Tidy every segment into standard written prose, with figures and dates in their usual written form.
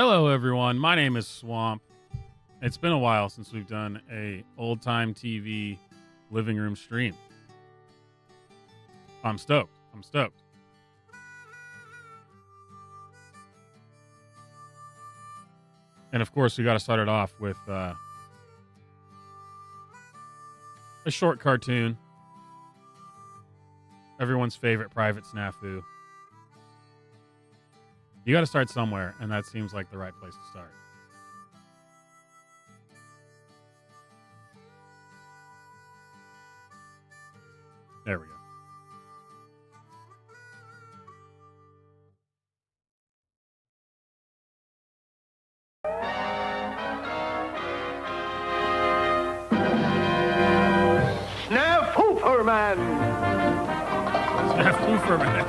Hello, everyone. My name is Swamp. It's been a while since we've done a old-time TV living room stream. I'm stoked. And of course, we got to start it off with a short cartoon. Everyone's favorite Private Snafu. You got to start somewhere, and that seems like the right place to start. There we go. Snafooferman! Snafooferman.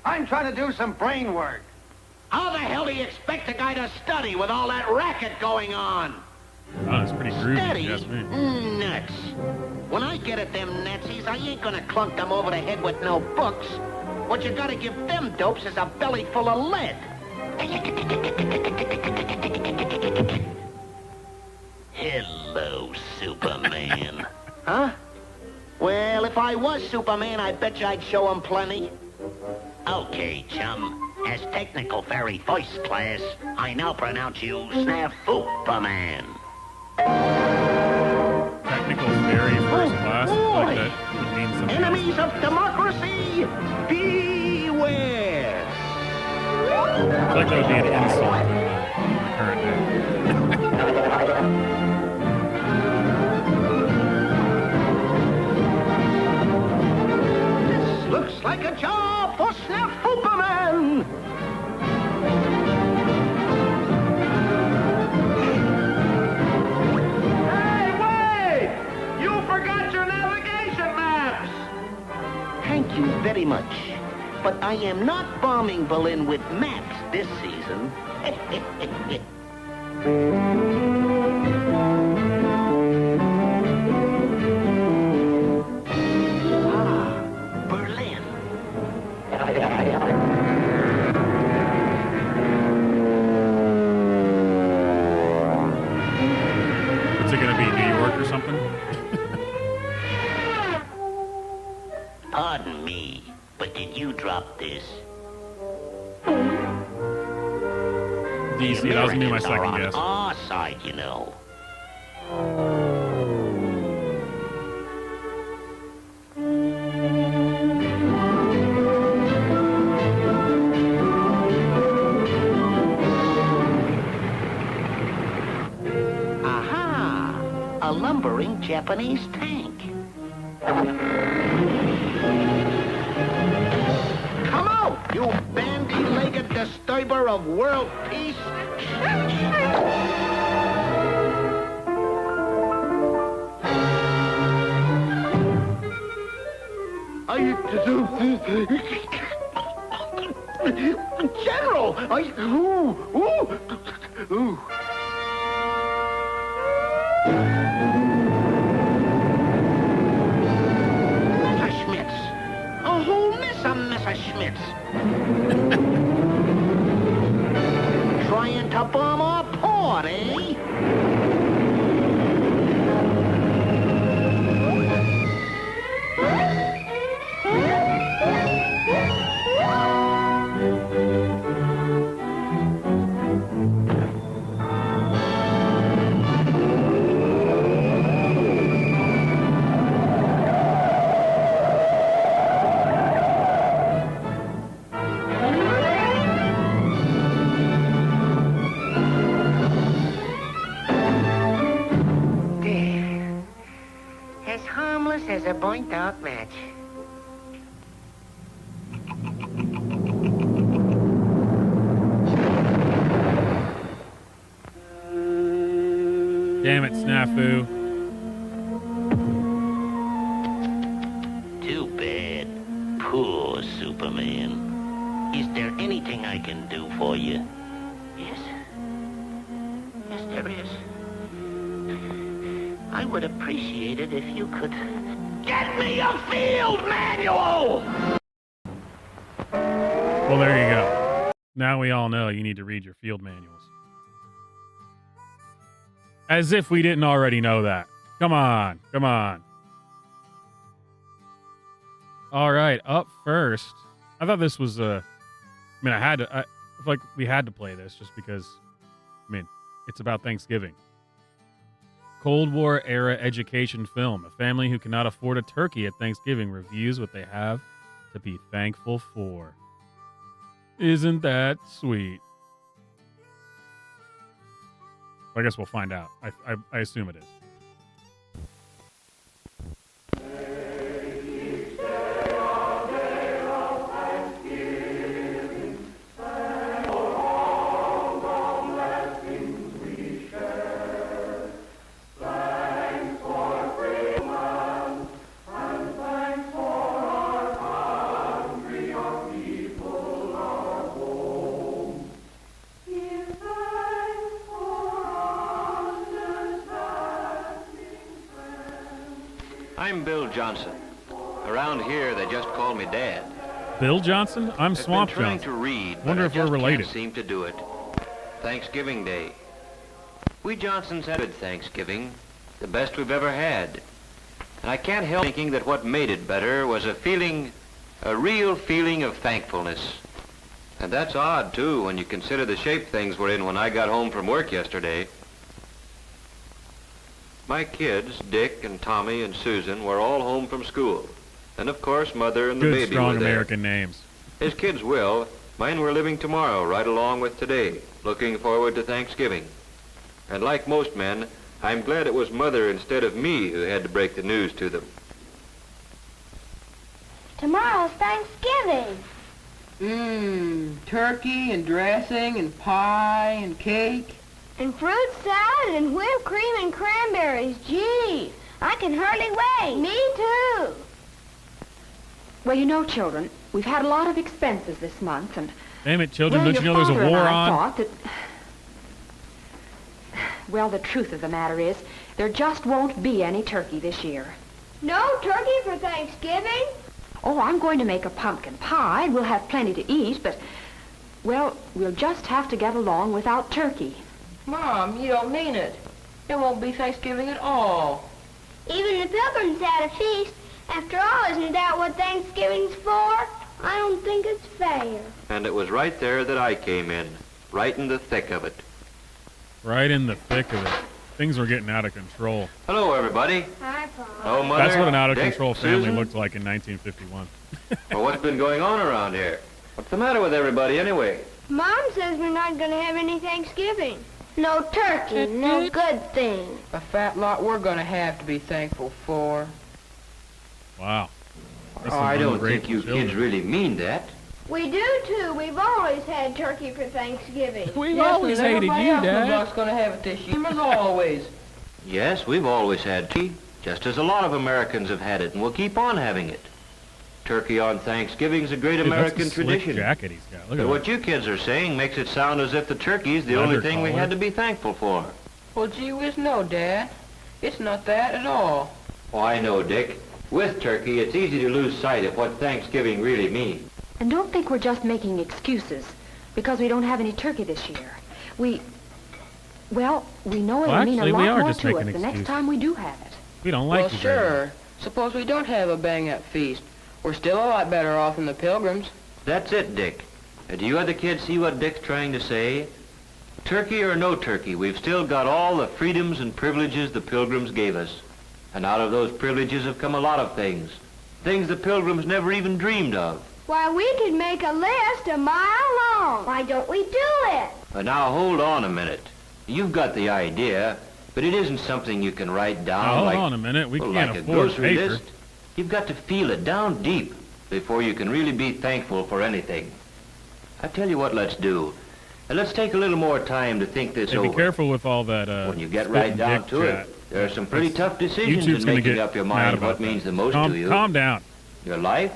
I'm trying to do some brain work. How the hell do you expect a guy to study with all that racket going on? Oh, it's pretty groovy, Steady? if you ask me. Nuts. When I get at them Nazis, I ain't gonna clunk them over the head with no books. What you gotta give them dopes is a belly full of lead. Hello, Superman. Huh? Well, if I was Superman, I bet you I'd show him plenty. Okay, chum. As technical fairy first class, I now pronounce you Snafooperman. Technical fairy first class? Like that would mean something. Enemies of democracy, beware! I feel like that would be an insult in the current day. This looks like a job for Snafooperman! Hey, wait! You forgot your navigation maps! Thank you very much. But I am not bombing Berlin with maps this season. Berlin. What's it going to be, New York or something? Pardon me, but did you drop this? DC, that was going to be my second guess. Our side, you know. Aha! A lumbering Japanese tank. Come out, you bandy-legged disturber of world peace! General! Ooh. Messerschmitts! A whole mess of Messerschmitts! Trying to bomb our port, eh? As harmless as a burnt-out match. Damn it, Snafu. Too bad. Poor Superman. Is there anything I can do for you? Yes. Yes, there is. I would appreciate it if you could get me a field manual! Well, there you go. Now we all know you need to read your field manuals. As if we didn't already know that. Come on. Come on. All right. Up first. I thought this was I feel like we had to play this just because, it's about Thanksgiving. Cold War era education film. A family who cannot afford a turkey at Thanksgiving reviews what they have to be thankful for. Isn't that sweet? I guess we'll find out. I assume it is. I'm Bill Johnson. Around here, they just call me Dad. Bill Johnson? I'm Swamp I've been trying Johnson. to read, Wonder but if I we're just related. can't seem to do it. Thanksgiving Day. We Johnsons had a good Thanksgiving, the best we've ever had. And I can't help thinking that what made it better was a real feeling of thankfulness. And that's odd, too, when you consider the shape things were in when I got home from work yesterday. My kids, Dick and Tommy and Susan, were all home from school. And of course, Mother and the Good, baby strong were there. American names. His kids will. Mine were living tomorrow, right along with today, looking forward to Thanksgiving. And like most men, I'm glad it was Mother instead of me who had to break the news to them. Tomorrow's Thanksgiving. Turkey and dressing and pie and cake. And fruit salad and whipped cream and cranberries. Gee, I can hardly wait. Me too. Well, you know, children, we've had a lot of expenses this month, and... Damn it, children, well, don't you know there's a your father war and I on? thought that... Well, the truth of the matter is, there just won't be any turkey this year. No turkey for Thanksgiving? Oh, I'm going to make a pumpkin pie, and we'll have plenty to eat, but... Well, we'll just have to get along without turkey. Mom, you don't mean it. It won't be Thanksgiving at all. Even the Pilgrims had a feast. After all, isn't that what Thanksgiving's for? I don't think it's fair. And it was right there that I came in, right in the thick of it. Right in the thick of it. Things were getting out of control. Hello, everybody. Hi, Paul. Oh, Mother. That's what an Dick, out-of-control family Susan. looked like in 1951. Well, what's been going on around here? What's the matter with everybody, anyway? Mom says we're not going to have any Thanksgiving. No turkey, no good thing. A fat lot we're gonna have to be thankful for. Wow. That's Oh, some I don't ungrateful think you children. kids really mean that. We do, too. We've always had turkey for Thanksgiving. We've Yes, always and hated you, everybody else in the Dad. block's gonna have it this year, as always. Yes, we've always had tea, just as a lot of Americans have had it, and we'll keep on having it. Turkey on Thanksgiving's a great Dude, American that's a slick tradition. jacket he's got. Look But at what that. you kids are saying makes it sound as if the turkey's the Leather only thing we collar. had to be thankful for. Well, gee whiz, no, Dad. It's not that at all. Oh, I know, Dick. With turkey, it's easy to lose sight of what Thanksgiving really means. And don't think we're just making excuses because we don't have any turkey this year. We know Well, it'll mean a actually, we lot are more just to us making the next excuses. time we do have it. We don't like Well, you very much. sure. Suppose we don't have a bang-up feast. We're still a lot better off than the Pilgrims. That's it, Dick. Do you other kids see what Dick's trying to say? Turkey or no turkey, we've still got all the freedoms and privileges the Pilgrims gave us. And out of those privileges have come a lot of things. Things the Pilgrims never even dreamed of. Why, we could make a list a mile long. Why don't we do it? Now, hold on a minute. You've got the idea, but it isn't something you can write down Now, hold like, on a minute. We well, can't like a afford grocery paper. list. You've got to feel it down deep before you can really be thankful for anything. I tell you what let's do. Let's take a little more time to think this Hey, over. be careful with all that. When you get spit right and down dick to chat. it, there are some pretty That's- tough decisions YouTube's in gonna making get up your mad mind about what that. means the most calm, to you. Calm down. Your life,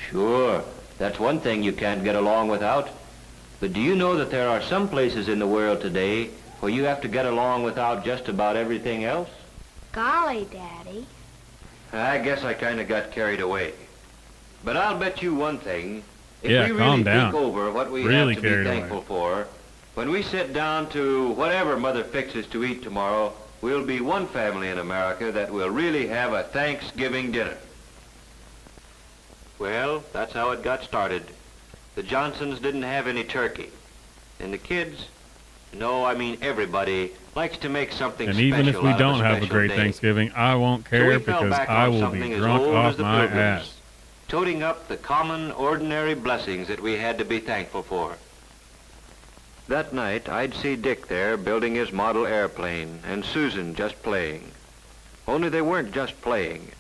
Sure, that's one thing you can't get along without. But do you know that there are some places in the world today where you have to get along without just about everything else? Golly, Daddy. I guess I kind of got carried away. But I'll bet you one thing. If Yeah, we calm really down. think over what we Really have to carried be away. thankful for, when we sit down to whatever Mother fixes to eat tomorrow, we'll be one family in America that will really have a Thanksgiving dinner. Well, that's how it got started. The Johnsons didn't have any turkey. And the kids, no, I mean everybody, likes to make something And special even if we out of don't have a special great day. Thanksgiving, I won't So care we fell because back I on will something be as drunk old off as the my Pilgrims, ass. toting up the common, ordinary blessings that we had to be thankful for. That night, I'd see Dick there building his model airplane, and Susan just playing. Only they weren't just playing.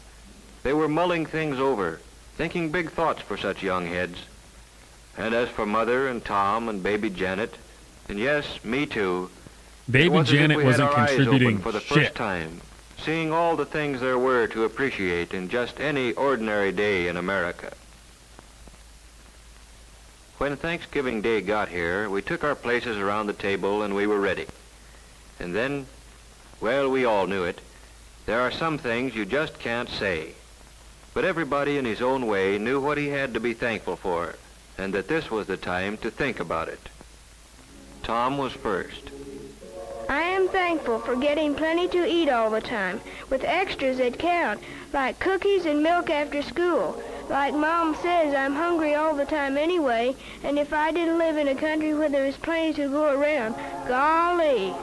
They were mulling things over, thinking big thoughts for such young heads. And as for Mother and Tom and baby Janet, and yes, me too, it Baby was as if Janet we had wasn't our eyes contributing open for the shit. first time, seeing all the things there were to appreciate in just any ordinary day in America. When Thanksgiving Day got here, we took our places around the table and we were ready. And then, well, we all knew it. There are some things you just can't say. But everybody in his own way knew what he had to be thankful for, and that this was the time to think about it. Tom was first. I am thankful for getting plenty to eat all the time, with extras that count, like cookies and milk after school. Like Mom says, I'm hungry all the time anyway, and if I didn't live in a country where there was plenty to go around, golly.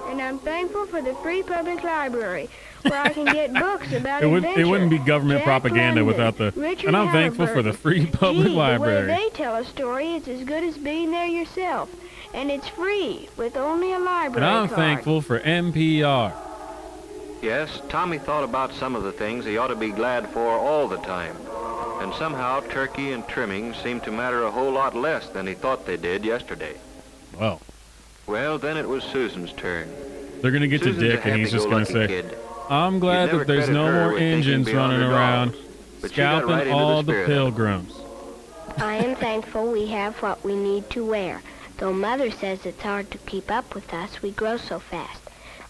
And I'm thankful for the free public library, where I can get books about adventure. It wouldn't be government Jack propaganda London, without the... Richard And I'm thankful for the free public Gee, library. The way they tell a story is as good as being there yourself. And it's free, with only a library And I'm card. thankful for NPR. Yes, Tommy thought about some of the things he ought to be glad for all the time. And somehow turkey and trimmings seemed to matter a whole lot less than he thought they did yesterday. Well, Well, then it was Susan's turn. they're going to get Susan's to a Dick, and he's just going to happy-go-lucky say, kid. I'm glad You'd never that there's credit no her more with thinking engines beyond running her around dogs, but she got scalping right into the all the spirit of it. pilgrims. I am thankful we have what we need to wear. Though Mother says it's hard to keep up with us, we grow so fast.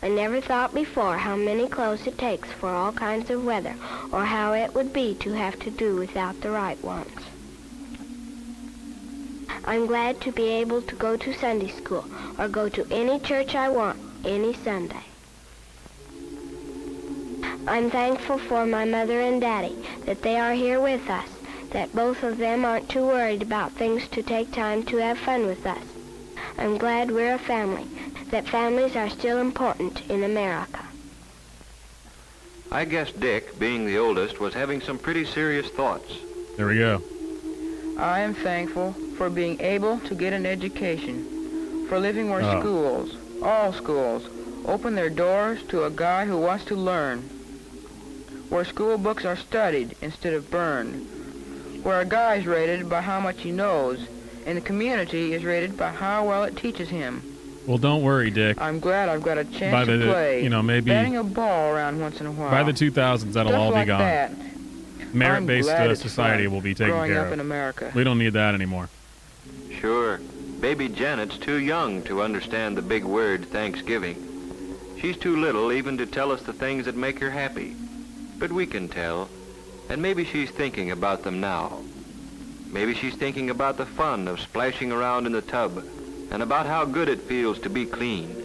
I never thought before how many clothes it takes for all kinds of weather, or how it would be to have to do without the right ones. I'm glad to be able to go to Sunday school, or go to any church I want, any Sunday. I'm thankful for my mother and daddy, that they are here with us, that both of them aren't too worried about things to take time to have fun with us. I'm glad we're a family, that families are still important in America. I guess Dick, being the oldest, was having some pretty serious thoughts. There we go. I am thankful for being able to get an education, for living where Oh. schools, all schools, open their doors to a guy who wants to learn, where school books are studied instead of burned, where a guy is rated by how much he knows, and the community is rated by how well it teaches him. Well, don't worry, Dick. I'm glad I've got a chance By to the- play, you know, maybe- batting a ball around once in a while. By the 2000s, that'll Stuff all be like gone. that. Merit-based I'm glad it's society fun will be taken growing care up of. in America. We don't need that anymore. Sure, baby Janet's too young to understand the big word Thanksgiving. She's too little even to tell us the things that make her happy. But we can tell, and maybe she's thinking about them now. Maybe she's thinking about the fun of splashing around in the tub, and about how good it feels to be clean.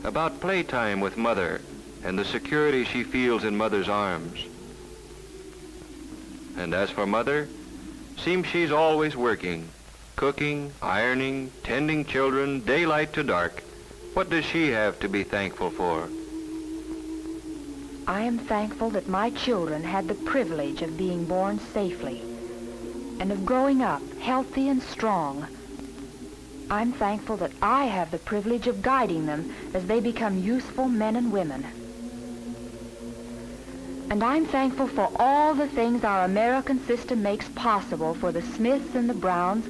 About playtime with Mother, and the security she feels in Mother's arms. And as for Mother, seems she's always working, cooking, ironing, tending children, daylight to dark. What does she have to be thankful for? I am thankful that my children had the privilege of being born safely and of growing up healthy and strong. I'm thankful that I have the privilege of guiding them as they become useful men and women. And I'm thankful for all the things our American system makes possible for the Smiths and the Browns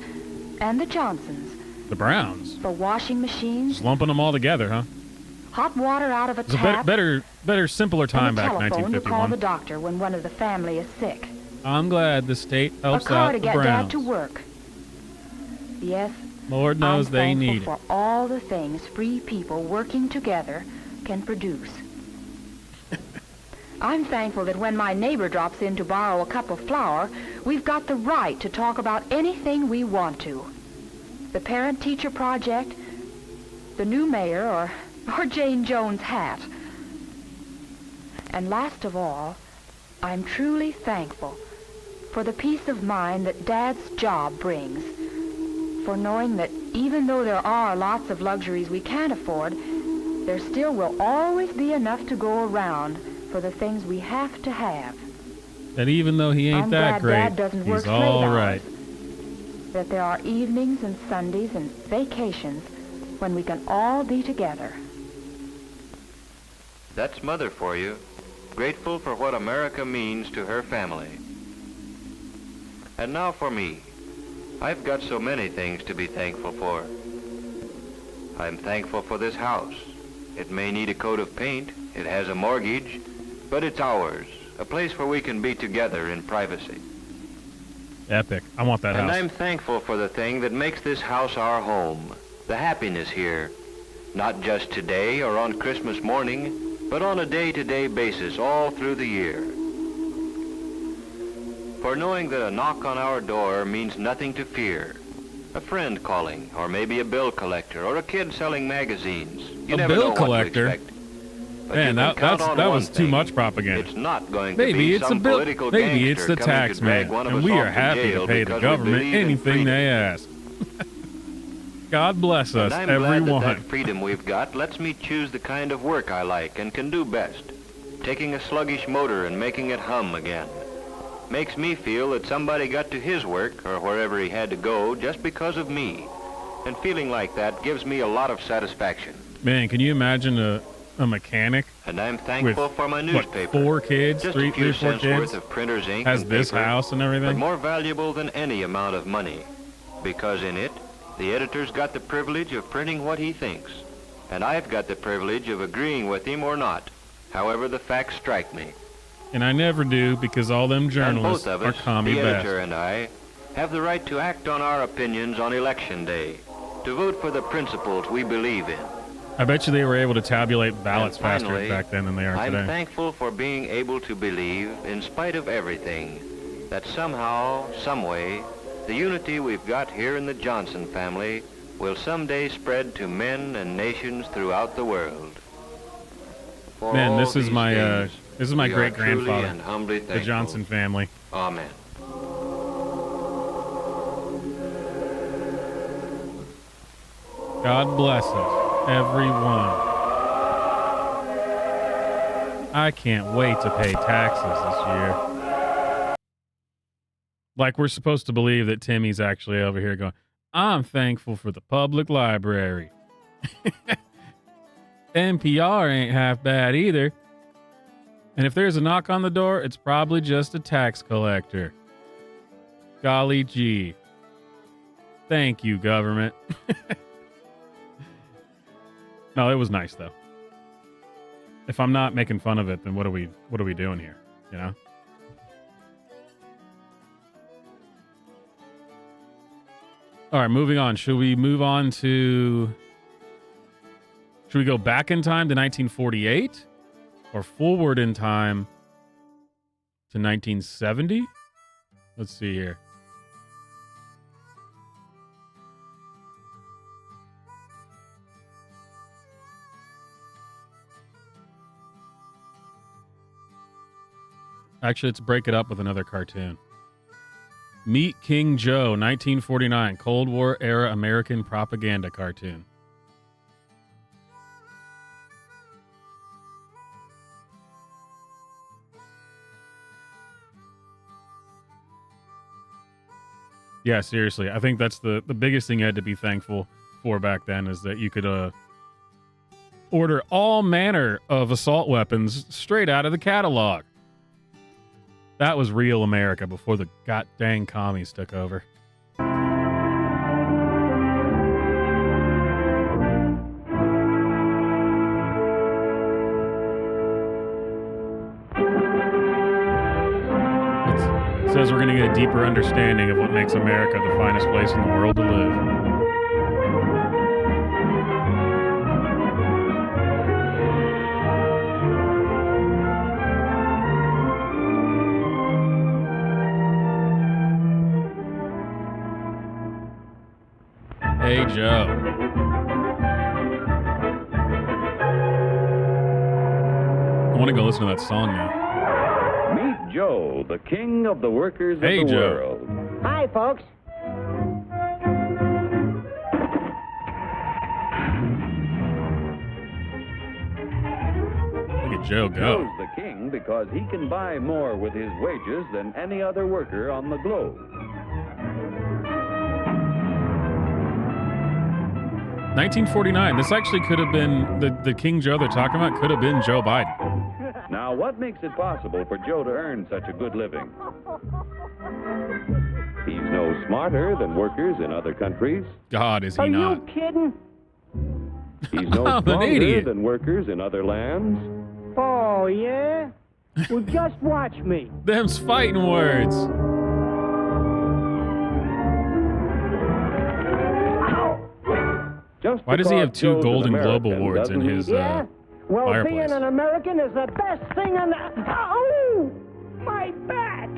and the Johnsons. The Browns. For washing machines, Just lumping them all together, huh? Hot water out of a It was a tap. better, simpler time and a back in telephone to call 1951. the doctor when one of the family is sick. I'm glad the state helps a car out to the get Browns. Dad to work. Yes, Lord knows I'm they thankful need it. for all the things free people working together can produce. I'm thankful that when my neighbor drops in to borrow a cup of flour, we've got the right to talk about anything we want to. The parent-teacher project, the new mayor, or Jane Jones' hat. And last of all, I'm truly thankful for the peace of mind that Dad's job brings, for knowing that even though there are lots of luxuries we can't afford, there still will always be enough to go around for the things we have to have. And even though he ain't I'm that glad great, Dad doesn't work he's slave all hours. right. That there are evenings and Sundays and vacations when we can all be together. That's Mother for you, grateful for what America means to her family. And now for me. I've got so many things to be thankful for. I'm thankful for this house. It may need a coat of paint, it has a mortgage, but it's ours, a place where we can be together in privacy. Epic. I want that And house. I'm thankful for the thing that makes this house our home, the happiness here, not just today or on Christmas morning, but on a day-to-day basis all through the year. For knowing that a knock on our door means nothing to fear. A friend calling, or maybe a bill collector, or a kid selling magazines. You A never bill know collector? what to expect. But Man, you that can count on was one too thing. much propaganda. It's not going to Maybe be it's some a bill. political Maybe it's gangster the coming tax to drag man, one of and us we off are to happy to jail pay the because we government believe in anything freedom. they ask. God bless us, And I'm glad everyone. that freedom we've got lets me choose the kind of work I like and can do best. Taking a sluggish motor and making it hum again. Makes me feel that somebody got to his work or wherever he had to go just because of me. And feeling like that gives me a lot of satisfaction. Man, can you imagine a mechanic And I'm thankful with for my what, newspaper. 4 kids, Just three, a few 4 cents kids, worth of printer's ink has and this paper, house and but everything? more valuable than any amount of money. Because in it, the editor's got the privilege of printing what he thinks. And I've got the privilege of agreeing with him or not, however the facts strike me. And I never do because all them And journalists both of are us, commie the bastards. editor and I, have the right to act on our opinions on Election Day, to vote for the principles we believe in. I bet you they were able to tabulate ballots And faster finally, back then than they are I'm today. thankful for being able to believe, in spite of everything, that somehow, someway, the unity we've got here in the Johnson family will someday spread to men and nations throughout the world. For Man, all this is these my things, this is my we are great truly grandfather, and humbly the thankful. Johnson family. Amen. God bless us, everyone. I can't wait to pay taxes this year. Like we're supposed to believe that Timmy's actually over here going, I'm thankful for the public library. NPR ain't half bad either. And if there's a knock on the door, it's probably just a tax collector. Golly gee. Thank you, government. No, it was nice though. If I'm not making fun of it, then what are we doing here? You know? All right, moving on. Should we go back in time to 1948 or forward in time to 1970? Let's see here. Actually, let's break it up with another cartoon. Meet King Joe, 1949, Cold War era American propaganda cartoon. Yeah, seriously. I think that's the biggest thing you had to be thankful for back then is that you could order all manner of assault weapons straight out of the catalog. That was real America before the god dang commies took over. says we're going to get a deeper understanding of what makes America the finest place in the world to live. Hey, Joe. I want to go listen to that song now. Meet Joe, the king of the workers Hey, of the Joe. world. Hi, folks. Look at Joe go. Joe's the king because he can buy more with his wages than any other worker on the globe. 1949. This actually could have been the King Joe they're talking about. Could have been Joe Biden. Now, what makes it possible for Joe to earn such a good living? He's no smarter than workers in other countries. God, is he Are not? you kidding? He's no I'm an stronger idiot. than workers in other lands. Oh, yeah? Well, just watch me. Them's fighting words. Just Why does he because have two Joe's an Golden Globe American Awards in doesn't his Yeah? Well, fireplace? being an American is the best thing on the... Oh! My back!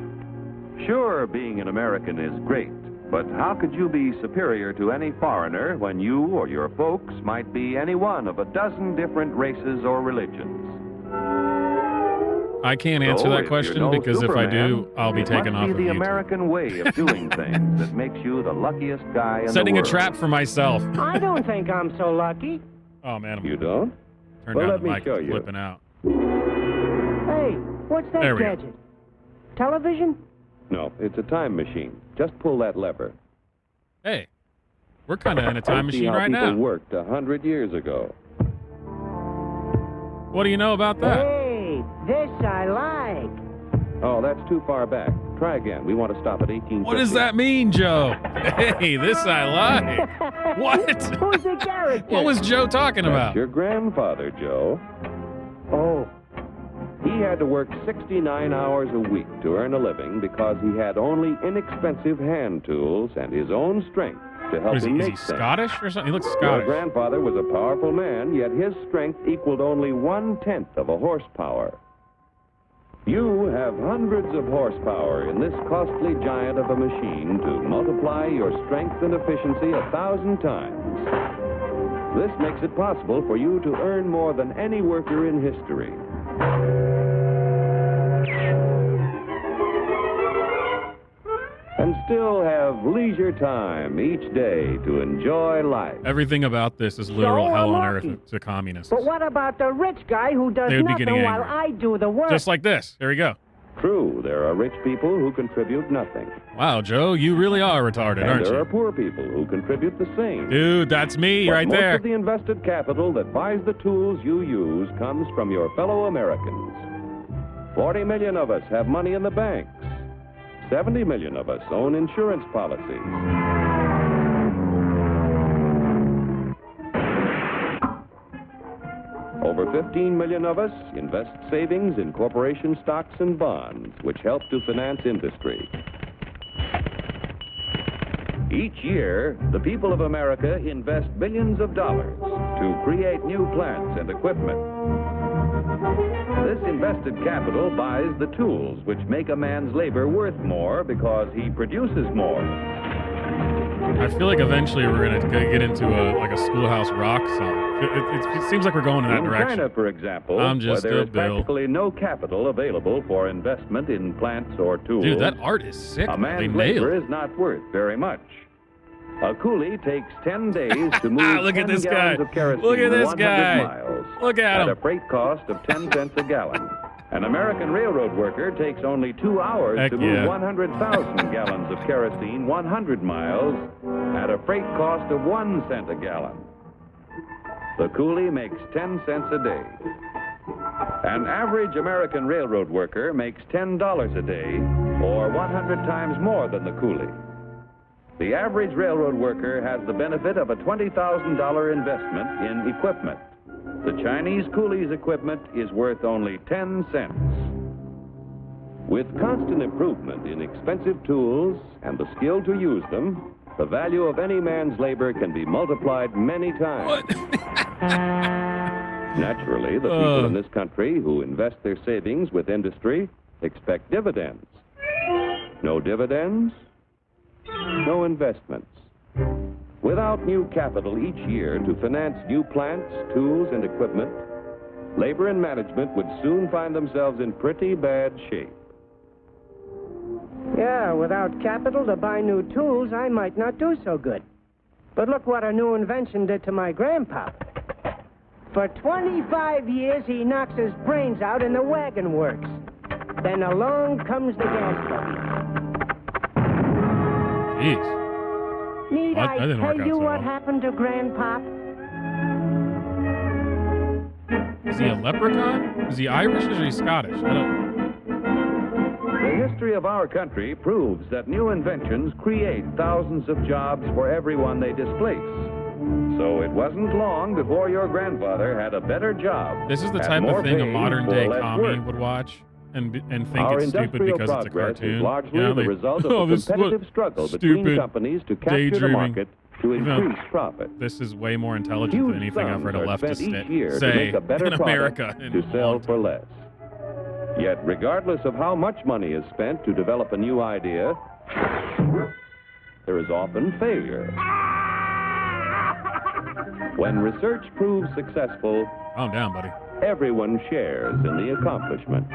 Sure, being an American is great, but how could you be superior to any foreigner when you or your folks might be any one of a dozen different races or religions? I can't answer So, that if question you're no because if I do, Superman, I'll be it taken must off be of the YouTube. American way of doing things that makes you the luckiest guy in Setting the a world. trap for myself. I don't think I'm so lucky. Oh man, I'm You don't? turn Well, down let the me mic. show It's you. flipping out. Hey, what's that There we go. gadget? Television? No, it's a time machine. Just pull that lever. Hey, we're kind of in a time See machine how right people now. worked 100 years ago. What do you know about that? Hey, this I like. Oh, that's too far back. Try again. We want to stop at 1850. What does that mean, Joe? Hey, this I like. What? Who's the character? What was Joe talking That's about? your grandfather, Joe. Oh, He had to work 69 hours a week to earn a living because he had only inexpensive hand tools and his own strength to help What is him he? Is make he things. Scottish or something? He looks Your Scottish. grandfather was a powerful man, yet his strength equaled only 1/10 of a horsepower. You have hundreds of horsepower in this costly giant of a machine to multiply your strength and efficiency 1,000 times. This makes it possible for you to earn more than any worker in history. And still have leisure time each day to enjoy life. Everything about this is literal So hell on unlucky. earth to communists. but what about the rich guy who does They would be nothing getting while angry. I do the work? Just like this. There we go. True, there are rich people who contribute nothing. Wow, Joe, you really are retarded, And aren't there are you? poor people who contribute the same. Dude, that's me But right most there. of the invested capital that buys the tools you use comes from your fellow Americans. 40 million of us have money in the banks. 70 million of us own insurance policies. Over 15 million of us invest savings in corporation stocks and bonds, which help to finance industry. Each year, the people of America invest billions of dollars to create new plants and equipment. This invested capital buys the tools which make a man's labor worth more because he produces more. I feel like eventually we're gonna get into a Schoolhouse Rock song. It seems like we're going in that In direction. China, for example, I'm where just there a is bill. practically no capital available for investment in plants or tools, Dude, that art is sick. a Man. They man's nailed labor it. is not worth very much. A coolie takes 10 days to move Look at 10 this gallons guy. of kerosene Look at this 100 guy. miles Look at at a him. freight cost of 10 cents a gallon. An American railroad worker takes only 2 hours Heck to move yeah. 100,000 gallons of kerosene 100 miles at a freight cost of 1 cent a gallon. The coolie makes 10 cents a day. An average American railroad worker makes $10 a day, or 100 times more than the coolie. The average railroad worker has the benefit of a $20,000 investment in equipment. The Chinese coolie's equipment is worth only 10 cents. With constant improvement in expensive tools and the skill to use them, the value of any man's labor can be multiplied many times. Naturally, the people in this country who invest their savings with industry expect dividends. No dividends, no investments. Without new capital each year to finance new plants, tools, and equipment, labor and management would soon find themselves in pretty bad shape. Yeah, without capital to buy new tools, I might not do so good. But look what a new invention did to my grandpa. For 25 years, he knocks his brains out in the wagon works. Then along comes the gas buggy. Jeez. Need Well, that I didn't work tell out you so what well. happened to Grandpop? Is he a leprechaun? Is he Irish or is he Scottish? I don't. The history of our country proves that new inventions create thousands of jobs for everyone they displace. So it wasn't long before your grandfather had a better job. This is the had type more of thing a pay modern for day less commie work. would watch and think Our it's stupid industrial because it's a progress cartoon. is largely You know, the they- result of oh, the this is what competitive struggle between stupid companies to capture the daydreaming. market to Even though increase profit. This is way more intelligent Huge than anything I've heard a sums are leftist spent each year to say make a better in America. product in to a sell long for time. less. Yet, regardless of how much money is spent to develop a new idea, there is often failure. When research proves successful, Calm down, buddy. everyone shares in the accomplishment.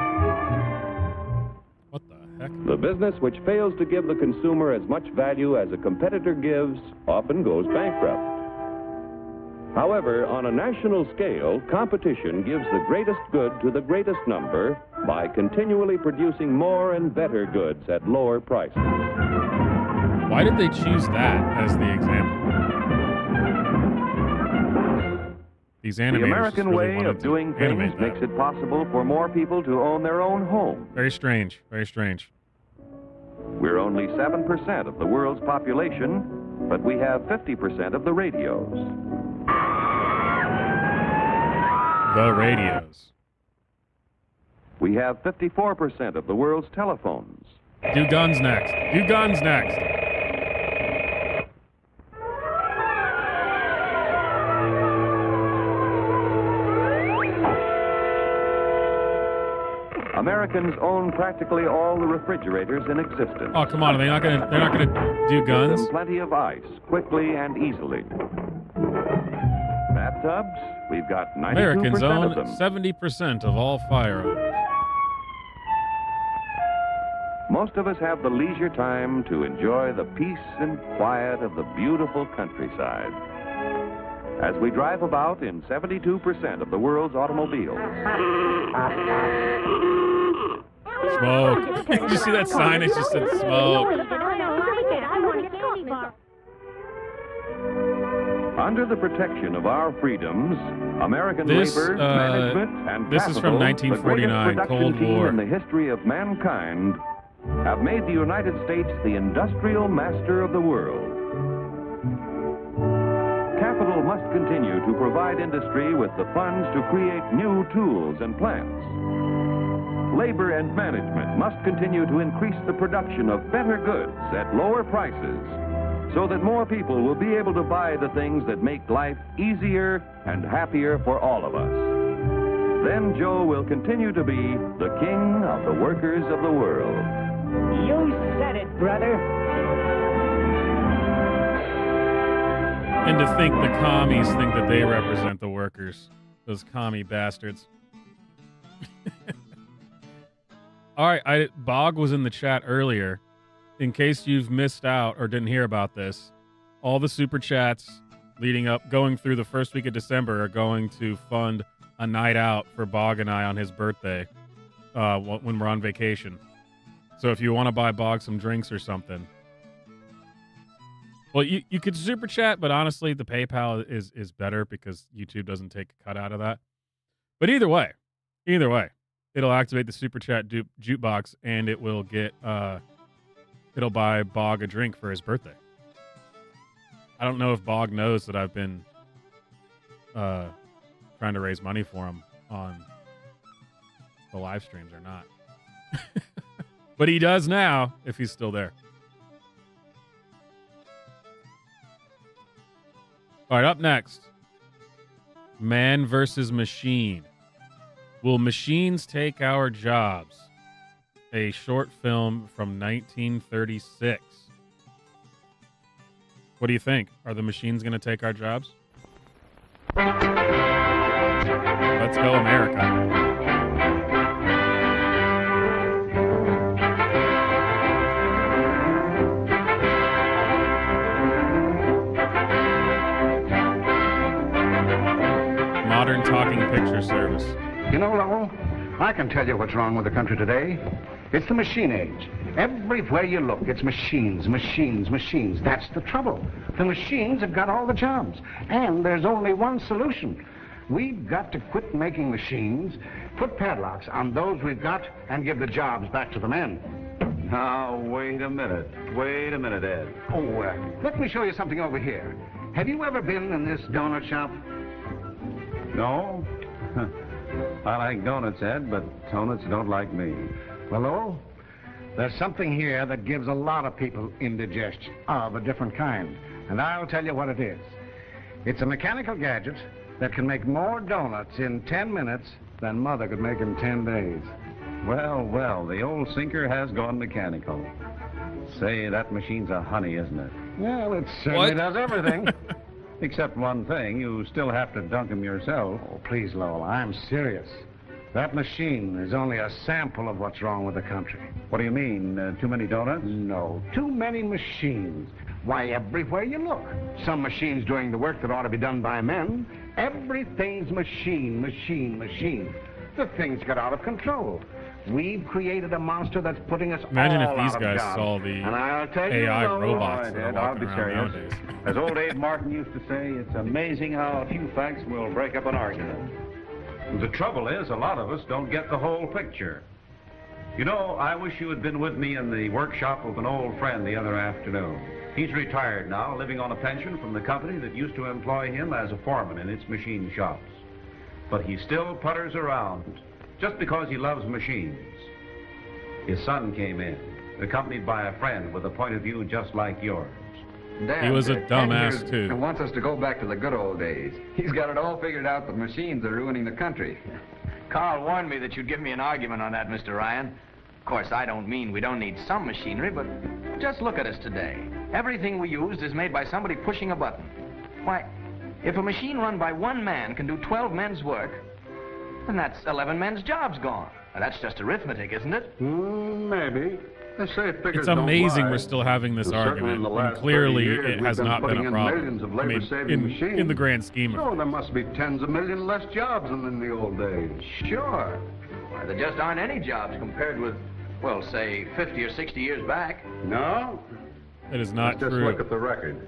What the heck? The business which fails to give the consumer as much value as a competitor gives often goes bankrupt. However, on a national scale, competition gives the greatest good to the greatest number by continually producing more and better goods at lower prices. Why did they choose that as the example? These animators The American just really way wanted of to doing things animate that. makes it possible for more people to own their own home. Very strange. Very strange. We're only 7% of the world's population, but we have 50% of the radios. The radios. We have 54% of the world's telephones. Do guns next. Do guns next. Americans own practically all the refrigerators in existence. Oh, come on. They're not gonna do Give guns? them plenty of ice, quickly and easily. Bathtubs, we've got 92% Americans of own them. 70% of all firearms. Most of us have the leisure time to enjoy the peace and quiet of the beautiful countryside. As we drive about in 72% of the world's automobiles. Smoke. Did you see that sign? It just said smoke. Under the protection of our freedoms, American This, labor, management, and this is from capital, 1949, the greatest production Cold team War. in the history of mankind, have made the United States the industrial master of the world. Capital must continue to provide industry with the funds to create new tools and plants. Labor and management must continue to increase the production of better goods at lower prices so that more people will be able to buy the things that make life easier and happier for all of us. Then Joe will continue to be the king of the workers of the world. You said it, brother. And to think the commies think that they represent the workers. Those commie bastards. All right, Bog was in the chat earlier. In case you've missed out or didn't hear about this, all the super chats leading up, going through the first week of December, are going to fund a night out for Bog and I on his birthday when we're on vacation. So if you want to buy Bog some drinks or something, well, you could super chat, but honestly, the PayPal is better because YouTube doesn't take a cut out of that. But either way, it'll activate the super chat jukebox, and it will get it'll buy Bog a drink for his birthday. I don't know if Bog knows that I've been trying to raise money for him on the live streams or not. But he does now, if he's still there. All right, up next. Man versus machine. Will machines take our jobs? A short film from 1936. What do you think? Are the machines going to take our jobs? Let's go, America. Modern talking picture service. You know, Lowell, I can tell you what's wrong with the country today. It's the machine age. Everywhere you look, it's machines, machines, machines. That's the trouble. The machines have got all the jobs. And there's only one solution. We've got to quit making machines, put padlocks on those we've got, and give the jobs back to the men. Now, wait a minute. Wait a minute, Ed. Oh, let me show you something over here. Have you ever been in this donut shop? No? I like donuts, Ed, but donuts don't like me. Well, Lowell, there's something here that gives a lot of people indigestion of a different kind. And I'll tell you what it is. It's a mechanical gadget that can make more donuts in 10 minutes than Mother could make in 10 days. Well, well, the old sinker has gone mechanical. Say, that machine's a honey, isn't it? Well, it certainly What? does everything. Except one thing, you still have to dunk them yourself. Oh, please, Lowell, I'm serious. That machine is only a sample of what's wrong with the country. What do you mean, too many donuts? No, too many machines. Why, everywhere you look. Some machines doing the work that ought to be done by men. Everything's machine, machine, machine. The thing's got out of control. We've created a monster that's putting us Imagine all if these out of guys jobs. saw the And I'll tell you, AI Lowell, robots All that right, are Ed, I'll walking be around serious. nowadays. As old Abe Martin used to say, it's amazing how a few facts will break up an argument. The trouble is, a lot of us don't get the whole picture. You know, I wish you had been with me in the workshop of an old friend the other afternoon. He's retired now, living on a pension from the company that used to employ him as a foreman in its machine shops. But he still putters around, just because he loves machines. His son came in, accompanied by a friend with a point of view just like yours. Dad, He was a Ken dumbass, here too. wants us to go back to the good old days. He's got it all figured out that machines are ruining the country. Carl warned me that you'd give me an argument on that, Mr. Ryan. Of course, I don't mean we don't need some machinery, but just look at us today. Everything we use is made by somebody pushing a button. Why, if a machine run by one man can do 12 men's work, then that's 11 men's jobs gone. Now, that's just arithmetic, isn't it? Maybe. They say figures It's don't amazing lie. we're still having this And certainly argument, in the when last clearly 30 years, it we've has been not been putting a in problem. millions of I mean, labor-saving machines. in the grand scheme of So it. there must be tens of millions less jobs than in the old days. Sure. Why, there just aren't any jobs compared with, well, say, 50 or 60 years back. No? That is not Let's just true. look at the record.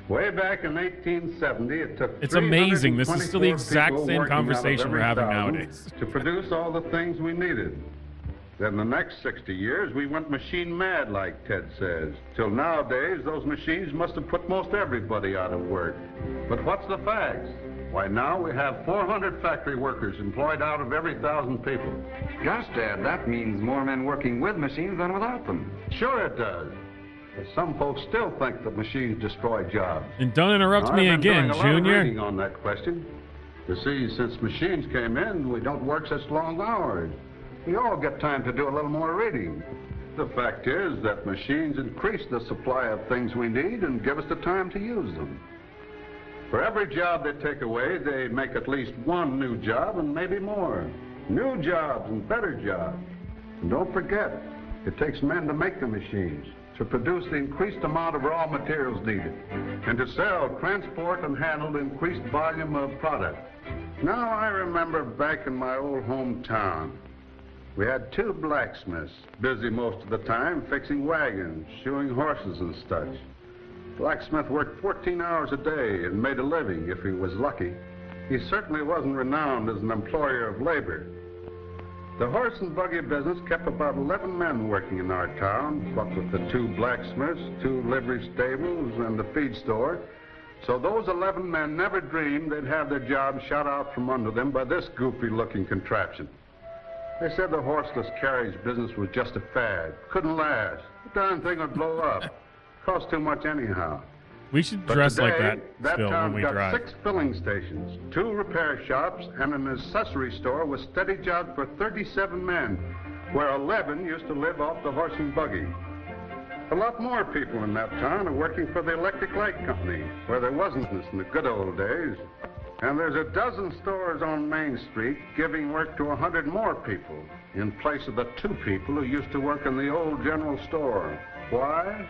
Way back in 1870, it took It's amazing. This is still the 324 exact people same working out of conversation we're every having 1,000 nowadays. to produce all the things we needed. Then the next 60 years, we went machine mad, like Ted says. Till nowadays, those machines must have put most everybody out of work. But what's the facts? Why, now we have 400 factory workers employed out of every 1,000 people. Gosh, Dad, that means more men working with machines than without them. Sure it does. But some folks still think that machines destroy jobs. And don't interrupt me I've been again, doing a lot of Junior. reading on that question. You see, since machines came in, we don't work such long hours. We all get time to do a little more reading. The fact is that machines increase the supply of things we need and give us the time to use them. For every job they take away, they make at least one new job and maybe more. New jobs and better jobs. And don't forget, it takes men to make the machines, to produce the increased amount of raw materials needed, and to sell, transport, and handle the increased volume of product. Now, I remember back in my old hometown, we had 2 blacksmiths, busy most of the time fixing wagons, shoeing horses and such. Blacksmith worked 14 hours a day and made a living if he was lucky. He certainly wasn't renowned as an employer of labor. The horse and buggy business kept about 11 men working in our town, what with the 2 blacksmiths, 2 livery stables, and the feed store. So those 11 men never dreamed they'd have their jobs shot out from under them by this goofy-looking contraption. They said the horseless carriage business was just a fad. Couldn't last. The darn thing would blow up. Cost too much anyhow. We should But dress today, like that still when town's we got drive. 6 filling stations, 2 repair shops, and an accessory store with steady jobs for 37 men, where 11 used to live off the horse and buggy. A lot more people in that town are working for the electric light company, where there wasn't this in the good old days. And there's a dozen stores on Main Street giving work to 100 more people in place of the 2 people who used to work in the old general store. Why?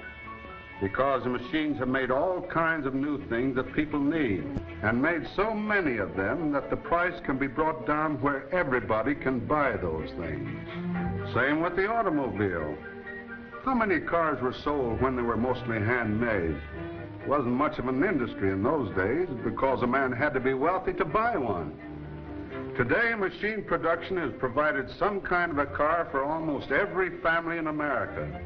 Because the machines have made all kinds of new things that people need, and made so many of them that the price can be brought down where everybody can buy those things. Same with the automobile. How many cars were sold when they were mostly handmade? Wasn't much of an industry in those days because a man had to be wealthy to buy one. Today, machine production has provided some kind of a car for almost every family in America.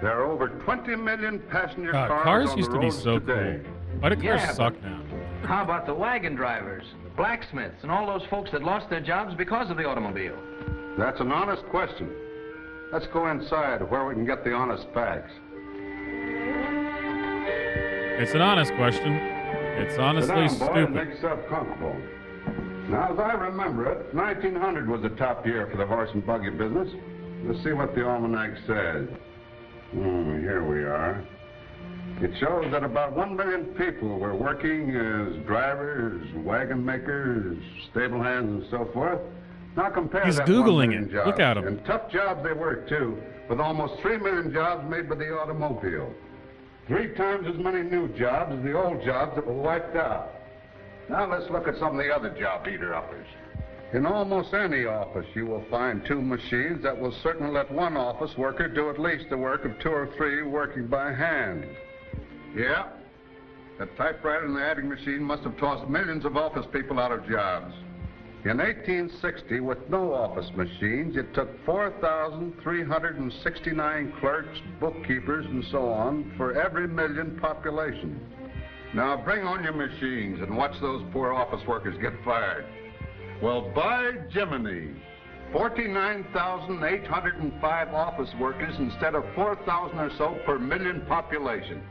There are over 20 million passenger cars on used the to be roads so today. cool. Why do cars Yeah, suck but now? How about the wagon drivers, blacksmiths, and all those folks that lost their jobs because of the automobile? That's an honest question. Let's go inside where we can get the honest facts. It's an honest question. It's honestly Sit down, boy, and stupid. make yourself comfortable. Now, as I remember it, 1900 was a top year for the horse and buggy business. Let's see what the almanac says. Here we are. It shows that about 1 million people were working as drivers, wagon makers, stable hands, and so forth. Now compare He's that Googling 1 million it. jobs. Look at him. And tough jobs they were, too, with almost 3 million jobs made by the automobile. 3 times as many new jobs as the old jobs that were wiped out. Now let's look at some of the other job eater-uppers. In almost any office, you will find 2 machines that will certainly let one office worker do at least the work of 2 or 3 working by hand. Yeah, the typewriter and the adding machine must have tossed millions of office people out of jobs. In 1860, with no office machines, it took 4,369 clerks, bookkeepers, and so on for every million population. Now bring on your machines and watch those poor office workers get fired. Well, by Jiminy, 49,805 office workers instead of 4,000 or so per million population.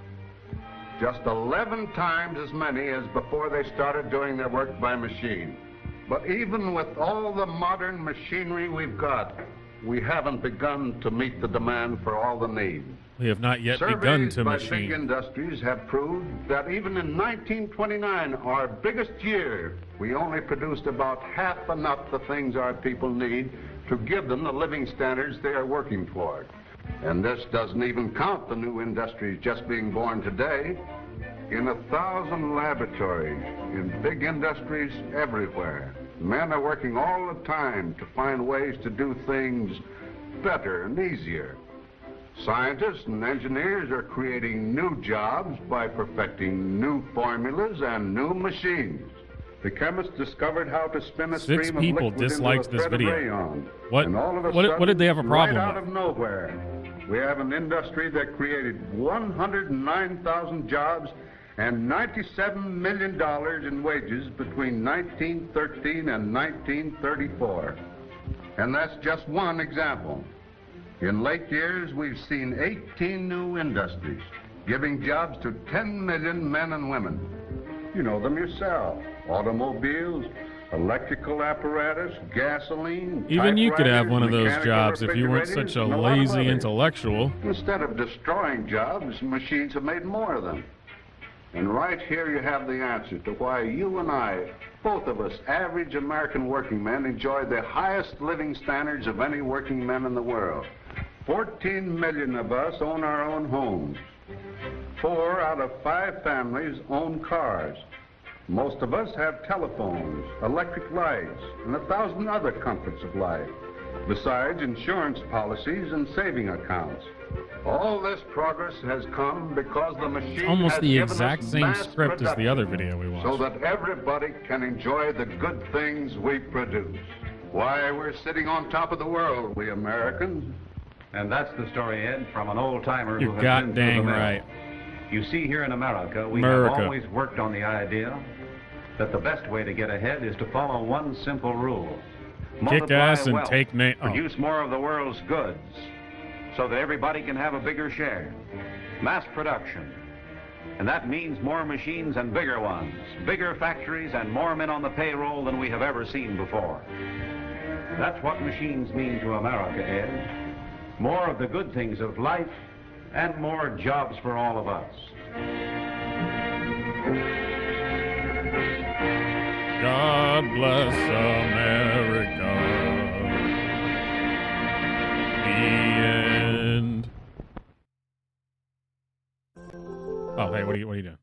Just 11 times as many as before they started doing their work by machine. But even with all the modern machinery we've got, we haven't begun to meet the demand for all the need. We have not yet begun Surveys to by machine. big industries have proved that even in 1929, our biggest year, we only produced about half enough the things our people need to give them the living standards they are working toward. And this doesn't even count the new industries just being born today. In 1,000 laboratories, in big industries everywhere, men are working all the time to find ways to do things better and easier. Scientists and engineers are creating new jobs by perfecting new formulas and new machines. The chemists discovered how to spin a 6 stream of people liquid disliked into a this thread of video. rayon. What- And all of a what sudden, did they have a problem right out with? of nowhere, we have an industry that created 109,000 jobs and $97 million in wages between 1913 and 1934. And that's just one example. In late years, we've seen 18 new industries, giving jobs to 10 million men and women. You know them yourself. Automobiles, electrical apparatus, gasoline, Even you could have one of those mechanical jobs if you weren't such a refrigerators, and lot of lazy others. intellectual. Instead of destroying jobs, machines have made more of them. And right here you have the answer to why you and I, both of us, average American working men, enjoy the highest living standards of any working men in the world. 14 million of us own our own homes. 4 out of 5 families own cars. Most of us have telephones, electric lights, and 1,000 other comforts of life, besides insurance policies and saving accounts. All this progress has come because the machine It's almost has the given exact us same mass script as the other video we so watched. that everybody can enjoy the good things we produce. Why, we're sitting on top of the world, we Americans. And that's the story, Ed, from an old-timer who You're has been through the goddamn mill. right. You see, here in America, we America. have always worked on the idea that the best way to get ahead is to follow one simple rule. multiply Kick ass and wealth, take name. Oh. produce more of the world's goods, so that everybody can have a bigger share. Mass production. And that means more machines and bigger ones, bigger factories and more men on the payroll than we have ever seen before. That's what machines mean to America, Ed. More of the good things of life and more jobs for all of us. God bless America. The end. Oh, hey, what are you doing?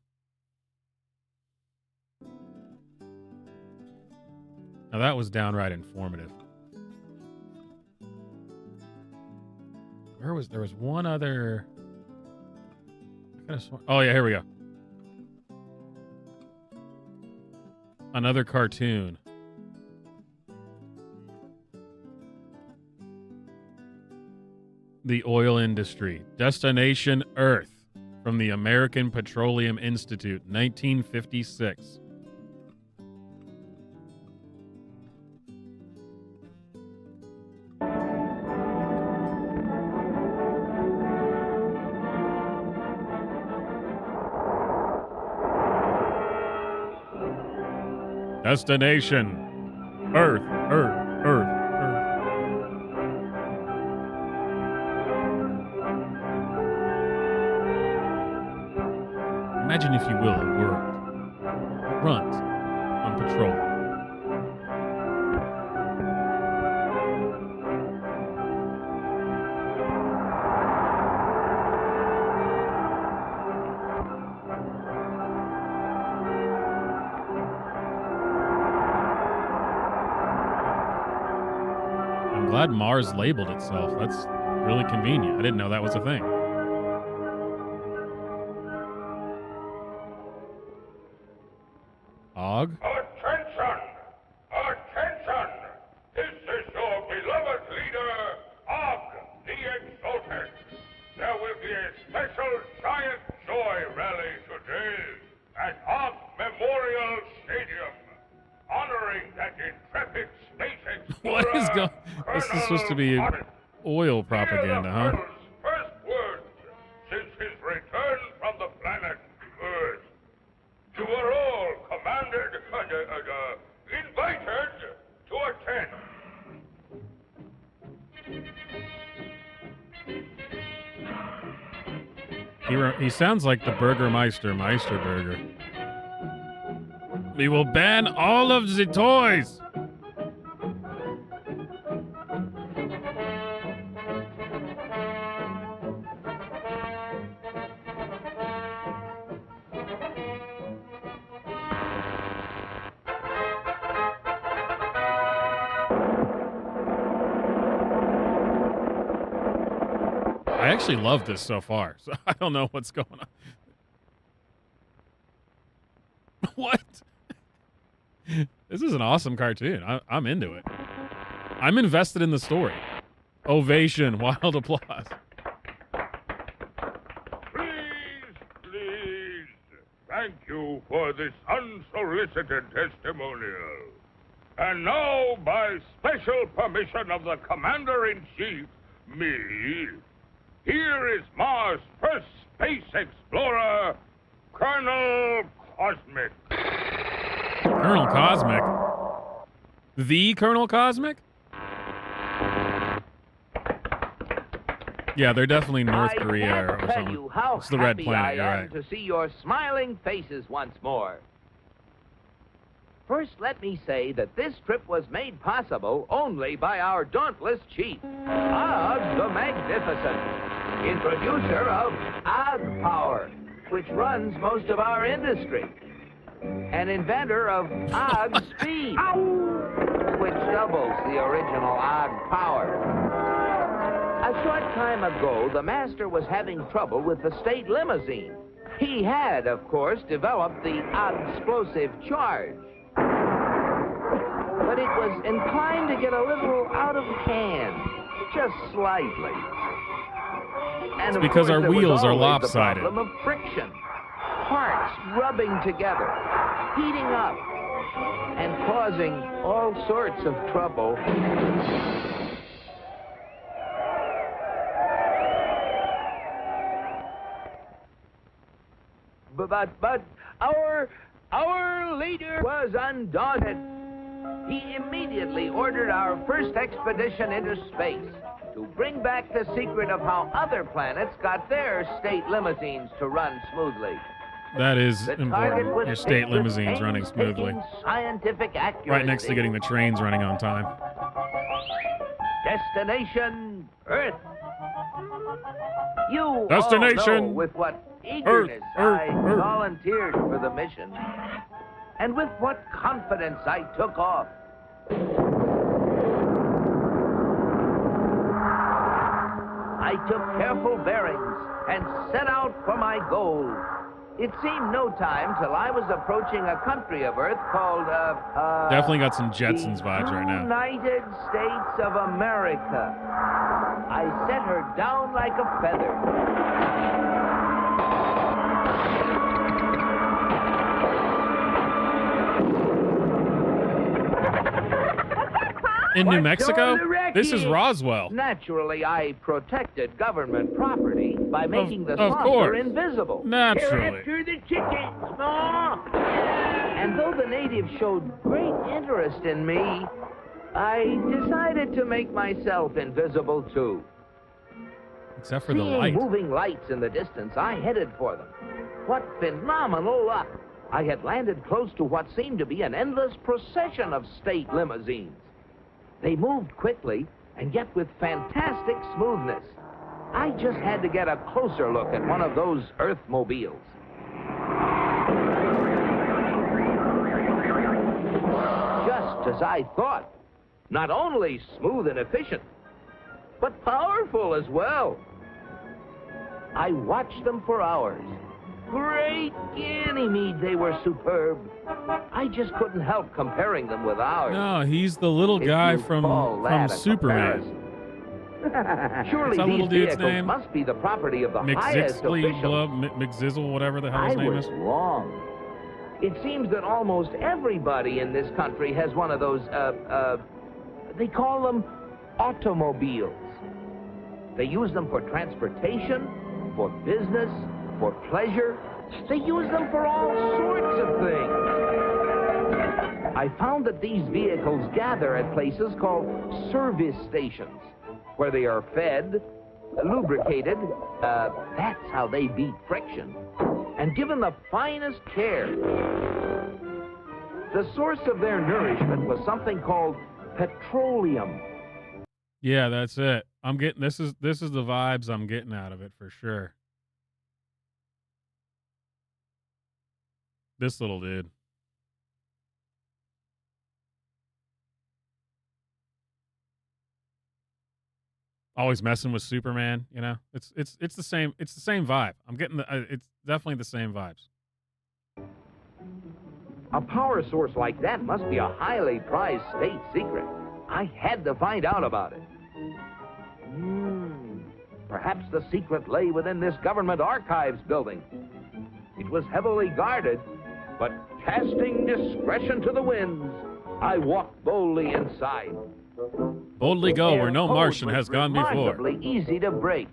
Now that was downright informative. There was one other. Oh yeah, here we go. Another cartoon. The oil industry. Destination Earth from the American Petroleum Institute, 1956. Destination Earth, Earth, Earth, Earth. Imagine, if you will, a world that runs on petroleum. I'm glad Mars labeled itself. That's really convenient. I didn't know that was a thing. Og? Attention! Attention! This is your beloved leader, Og the Exalted. There will be a special giant joy rally today at Og Memorial Stadium, honoring that intrepid space explorer. What is going? This is supposed to be oil propaganda, huh? First words since his return from the planet Earth. You are all commanded, invited to attend. He sounds like the Burgermeister Meisterburger. We will ban all of the toys. I actually love this so far, so I don't know what's going on. What? This is an awesome cartoon. I'm into it. I'm invested in the story. Ovation, wild applause. Please, thank you for this unsolicited testimonial. And now, by special permission of the Commander-in-Chief, me, here is Mars' first space explorer, Colonel Cosmic. Colonel Cosmic? The Colonel Cosmic? Yeah, they're definitely North Korea or tell something. you how It's the red happy planet, I you're am right. to see your smiling faces once more. First, let me say that this trip was made possible only by our dauntless chief, Og the Magnificent, introducer of Og Power, which runs most of our industry, and inventor of Og Speed, which doubles the original Og Power. A short time ago, the master was having trouble with the state limousine. He had, of course, developed the Og-explosive charge. But it was inclined to get a little out of hand, just slightly. And It's because our there was wheels are always lopsided. The problem of friction, parts rubbing together, heating up, and causing all sorts of trouble. But our leader was undaunted. He immediately ordered our first expedition into space to bring back the secret of how other planets got their state limousines to run smoothly. That is The target important. was Your state picked with limousines running smoothly. painstaking Scientific accuracy. Right next to getting the trains running on time. Destination Earth. You Destination all know with what eagerness I Earth. volunteered for the mission, and with what confidence I took off. I took careful bearings and set out for my goal. It seemed no time till I was approaching a country of Earth called, Definitely got some Jetsons vibes right now. United States of America. I set her down like a feather. In New What's Mexico? on the wreck This is here? Roswell. Naturally, I protected government property by making the of sponsor course. invisible. Naturally. They're after the chickens, Ma! And though the natives showed great interest in me, I decided to make myself invisible too. Except for the Seeing light. moving lights in the distance, I headed for them. What phenomenal luck! I had landed close to what seemed to be an endless procession of state limousines. They moved quickly, and yet with fantastic smoothness. I just had to get a closer look at one of those Earthmobiles. Just as I thought. Not only smooth and efficient, but powerful as well. I watched them for hours. Great Ganymede, they were superb. I just couldn't help comparing them with ours. No, he's the little If guy you from call that a Superman. Surely What's that these little dude's vehicles name? must be the property of the highest McZixley, officials. McZizzle, whatever the hell his I name was is. wrong. It seems that almost everybody in this country has one of those, they call them automobiles. They use them for transportation, for business, for pleasure. They use them for all sorts of things. I found that these vehicles gather at places called service stations, where they are fed, lubricated, that's how they beat friction, and given the finest care. The source of their nourishment was something called petroleum. Yeah, that's it. I'm getting this is the vibes I'm getting out of it for sure. This little dude. Always messing with Superman, you know. It's the same vibe. I'm getting it's definitely the same vibes. A power source like that must be a highly prized state secret. I had to find out about it. Perhaps the secret lay within this government archives building. It was heavily guarded, but casting discretion to the winds, I walked boldly inside. Boldly go where no Their Martian code has was gone before. remarkably easy to break.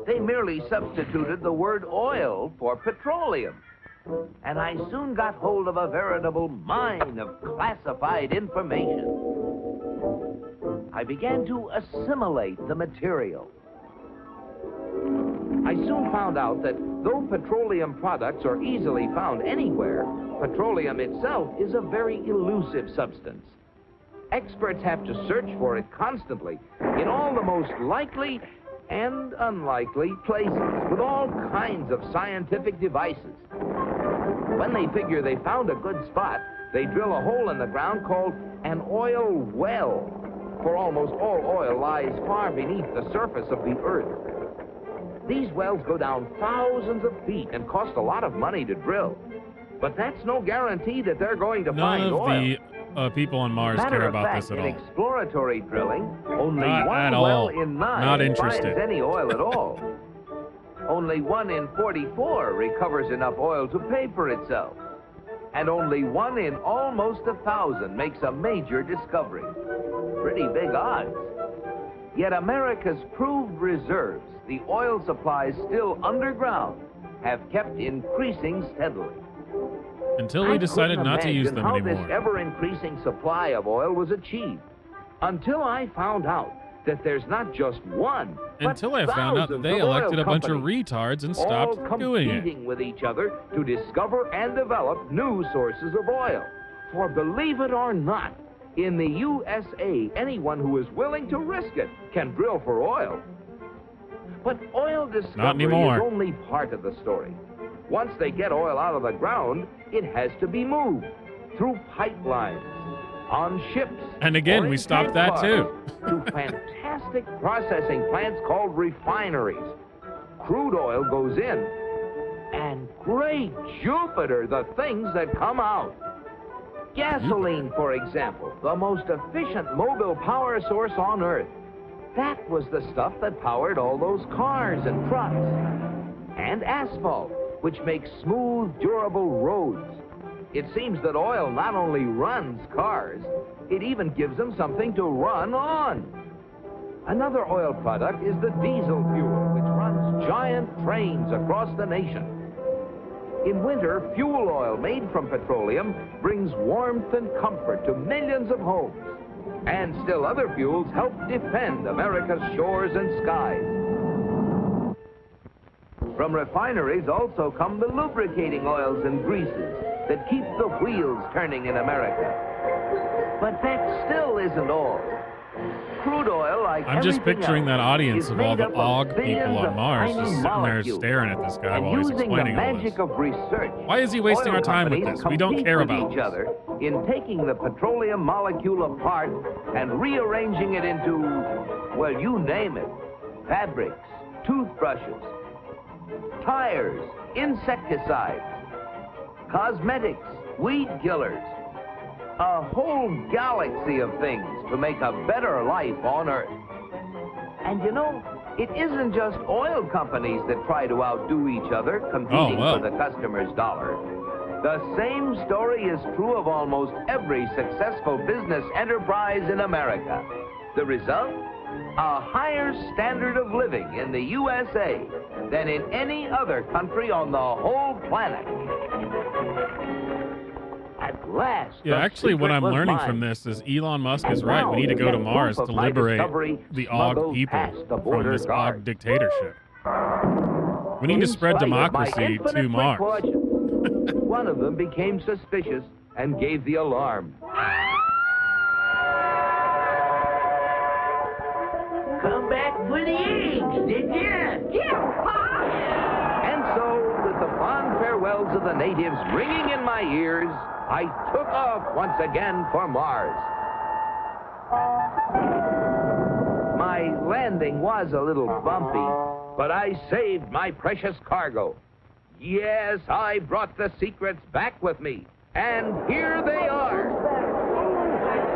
They merely substituted the word oil for petroleum. And I soon got hold of a veritable mine of classified information. I began to assimilate the material. I soon found out that though petroleum products are easily found anywhere, petroleum itself is a very elusive substance. Experts have to search for it constantly in all the most likely and unlikely places with all kinds of scientific devices. When they figure they found a good spot, they drill a hole in the ground called an oil well, for almost all oil lies far beneath the surface of the earth. These wells go down thousands of feet and cost a lot of money to drill. But that's no guarantee that they're going to None find of oil. the people on Mars Matter care of about fact, this at in all. exploratory drilling, only Not one at well all. in 9 Not interested. finds any oil at all. Only 1 in 44 recovers enough oil to pay for itself. and only 1 in almost 1,000 makes a major discovery. Pretty big odds. Yet America's proved reserves, the oil supplies still underground, have kept increasing steadily. Until we decided not to use them how anymore. This ever-increasing supply of oil was achieved. Until I found out that there's not just one, Until but I found out that thousands they of oil elected a bunch of companies, retards and all stopped doing it. competing with each other to discover and develop new sources of oil. For believe it or not, in the USA, anyone who is willing to risk it can drill for oil. But oil discovery anymore. is only part of the story. Once they get oil out of the ground, it has to be moved through pipelines, on ships. And again, or we in stopped tank that too. cars, to fantastic processing plants called refineries. Crude oil goes in, and great Jupiter, the things that come out. Gasoline, for example, the most efficient mobile power source on Earth. That was the stuff that powered all those cars and trucks. And asphalt, which makes smooth, durable roads. It seems that oil not only runs cars, it even gives them something to run on. Another oil product is the diesel fuel, which runs giant trains across the nation. In winter, fuel oil made from petroleum brings warmth and comfort to millions of homes. And still other fuels help defend America's shores and skies. From refineries also come the lubricating oils and greases that keep the wheels turning in America. But that still isn't all. Crude oil, like I'm just everything picturing that else, audience is of all made the up of Og people billions on of Mars tiny just sitting there molecules. staring at this guy And while he's using explaining the all magic this. of research, Why is he wasting oil our time with companies this? We don't compete care with about each this. other in taking the petroleum molecule apart and rearranging it into, well, you name it, fabrics, toothbrushes, tires, insecticides, cosmetics, weed killers, a whole galaxy of things to make a better life on Earth. And you know, it isn't just oil companies that try to outdo each other, competing for the customer's dollar. The same story is true of almost every successful business enterprise in America. The result? A higher standard of living in the USA than in any other country on the whole planet. At last, Yeah, the actually, what secret I'm was learning mine. from this is Elon Musk is And right. now, We need to go get to Mars proof to of my liberate discovery the Og smuggled people past the from border this guard. Og dictatorship. We need to spread In spite of my democracy infinite to Mars. precautions, one of them became suspicious and gave the alarm. Come back for the eggs, did you? And so, with the fond farewells of the natives ringing in my ears, I took off once again for Mars. My landing was a little bumpy, but I saved my precious cargo. Yes, I brought the secrets back with me, and here they are.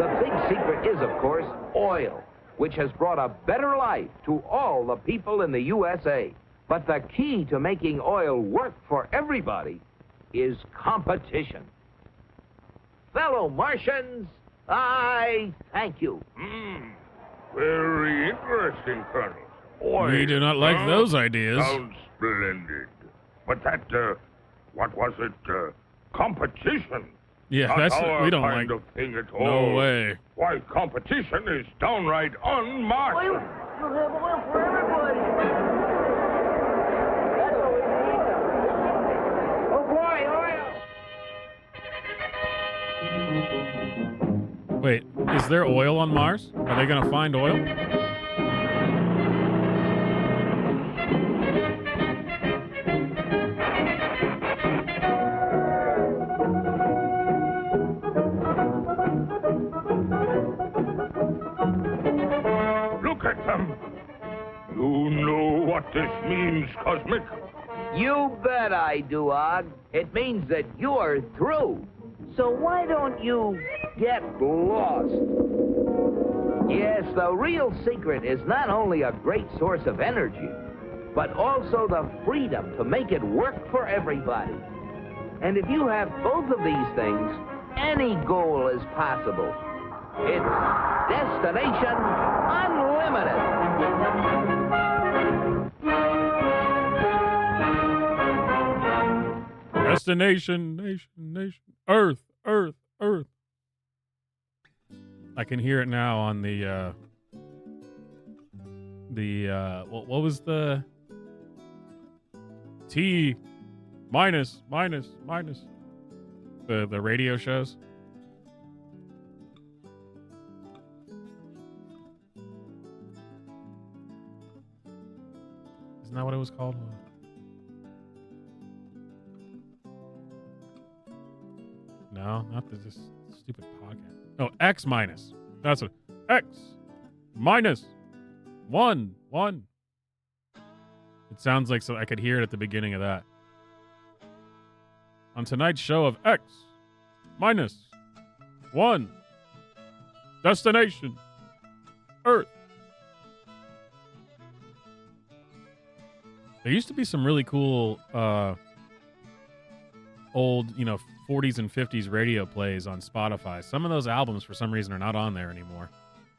The big secret is, of course, oil, which has brought a better life to all the people in the USA. But the key to making oil work for everybody is competition. Fellow Martians, I thank you. Very interesting, Colonel. Oil, We do not like huh? those ideas. Sounds splendid. But that, what was it? Competition? Yeah, Not that's our we don't kind like. of thing at No all. way. Why, competition is downright unmartial. You'll have oil for everybody. That's what we need. Oh boy, oil! Wait, is there oil on Mars? Are they going to find oil? Look at them. You know what this means, Cosmic? You bet I do, Og. It means that you're through. So why don't you get lost? Yes, the real secret is not only a great source of energy, but also the freedom to make it work for everybody. And if you have both of these things, any goal is possible. It's Destination Unlimited. Destination, nation, Earth. I can hear it now on the what was the T minus the radio shows. Isn't that what it was called? No, not this stupid podcast. No, X minus. That's what. X minus 1. It sounds like so I could hear it at the beginning of that. On tonight's show of X minus 1. Destination Earth. There used to be some really cool old, 40s and 50s radio plays on Spotify. Some of those albums, for some reason, are not on there anymore.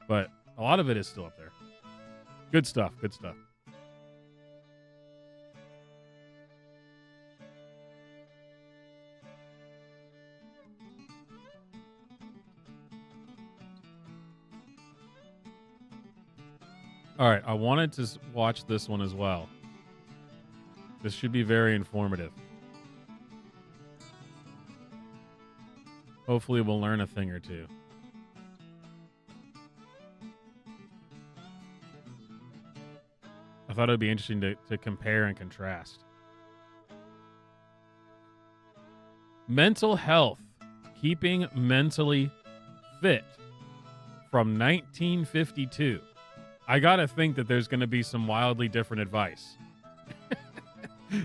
But a lot of it is still up there. Good stuff. All right, I wanted to watch this one as well. This should be very informative. Hopefully we'll learn a thing or two. I thought it would be interesting to compare and contrast. Mental health. Keeping mentally fit. From 1952. I gotta think that there's gonna be some wildly different advice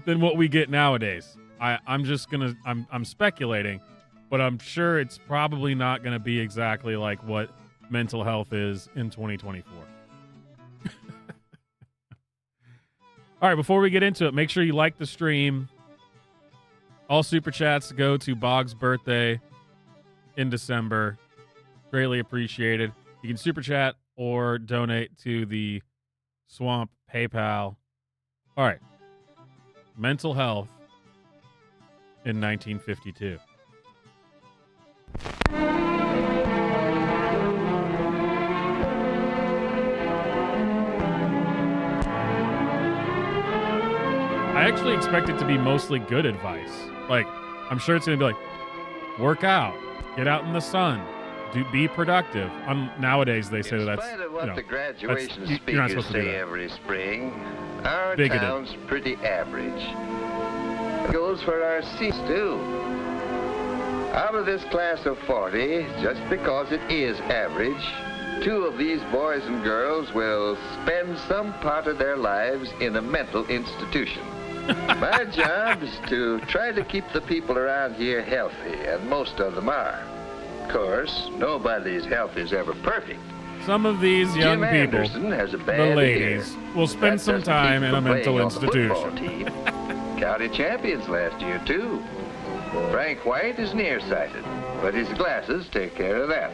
than what we get nowadays. I'm speculating, but I'm sure it's probably not gonna be exactly like what mental health is in 2024. All right, before we get into it, make sure you like the stream. All super chats go to Bog's birthday in December. Greatly appreciated. You can super chat or donate to the Swamp PayPal. All right. Mental health in 1952. I actually expect it to be mostly good advice. Like, I'm sure it's going to be like, work out, get out in the sun, be productive. Nowadays, they say that's, in spite of what the graduation you're not speakers supposed to do say that. every spring, our Bigoted. town's pretty average. It goes for our seats, too. Out of this class of 40, just because it is average, 2 of these boys and girls will spend some part of their lives in a mental institution. My job is to try to keep the people around here healthy, and most of them are. Of course, nobody's health is ever perfect. Some of these young Jim people, Anderson has a the bad ladies, ear. will spend That some doesn't time keep in a from mental playing on the football institution. team. County champions last year, too. Frank White is nearsighted, but his glasses take care of that.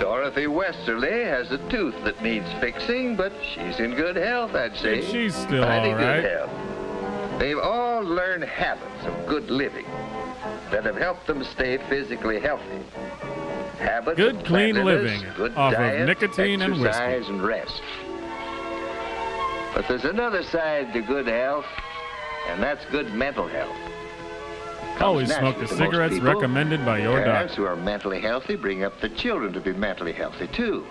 Dorothy Westerly has a tooth that needs fixing, but she's in good health, I'd say. She's still Mighty all right. good health. They've all learned habits of good living that have helped them stay physically healthy. Habits Good, of clean cleanliness, living good off of diet, nicotine and whiskey. exercise and rest. But there's another side to good health, and that's good mental health. Always Comes smoke the naturally to most cigarettes people. recommended by your Parents doctor. who are mentally healthy bring up the children to be mentally healthy, too.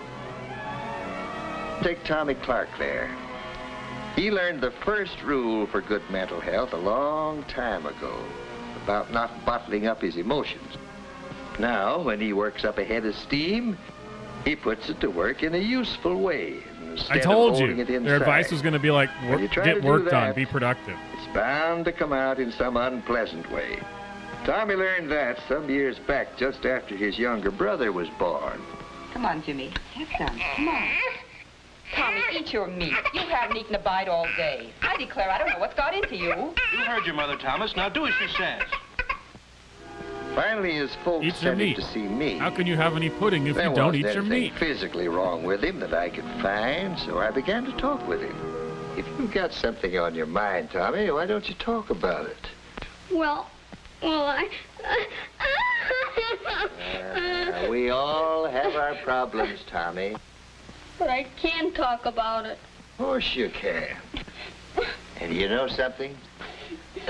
Take Tommy Clark there. He learned the first rule for good mental health a long time ago, about not bottling up his emotions. Now, when he works up a head of steam, he puts it to work in a useful way. I instead told of you. holding it Their inside. advice was going to be like, When you try get to do work done, that, be productive. It's bound to come out in some unpleasant way. Tommy learned that some years back, just after his younger brother was born. Come on, Jimmy. Have some. Come on. Tommy, eat your meat. You haven't eaten a bite all day. I declare I don't know what's got into you. You heard your mother, Thomas. Now do as she says. Finally, his folks sent him to see me. How can you have any pudding if you don't eat your meat? There wasn't anything physically wrong with him that I could find, so I began to talk with him. If you've got something on your mind, Tommy, why don't you talk about it? Well, We all have our problems, Tommy. But I can talk about it. Of course you can. And you know something?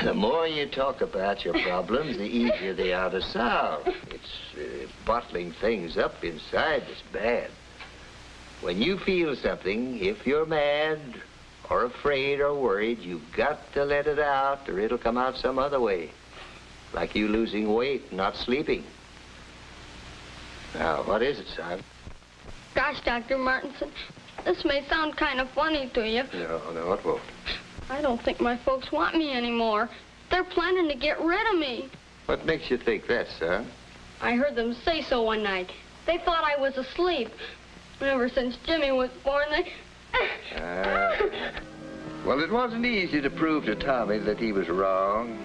The more you talk about your problems, the easier they are to solve. It's bottling things up inside that's bad. When you feel something, if you're mad or afraid or worried, you've got to let it out or it'll come out some other way. Like you losing weight, not sleeping. Now, what is it, son? Gosh, Dr. Martinson, this may sound kind of funny to you. No, it won't. I don't think my folks want me anymore. They're planning to get rid of me. What makes you think that, son? I heard them say so one night. They thought I was asleep. Ever since Jimmy was born, they... Well, it wasn't easy to prove to Tommy that he was wrong.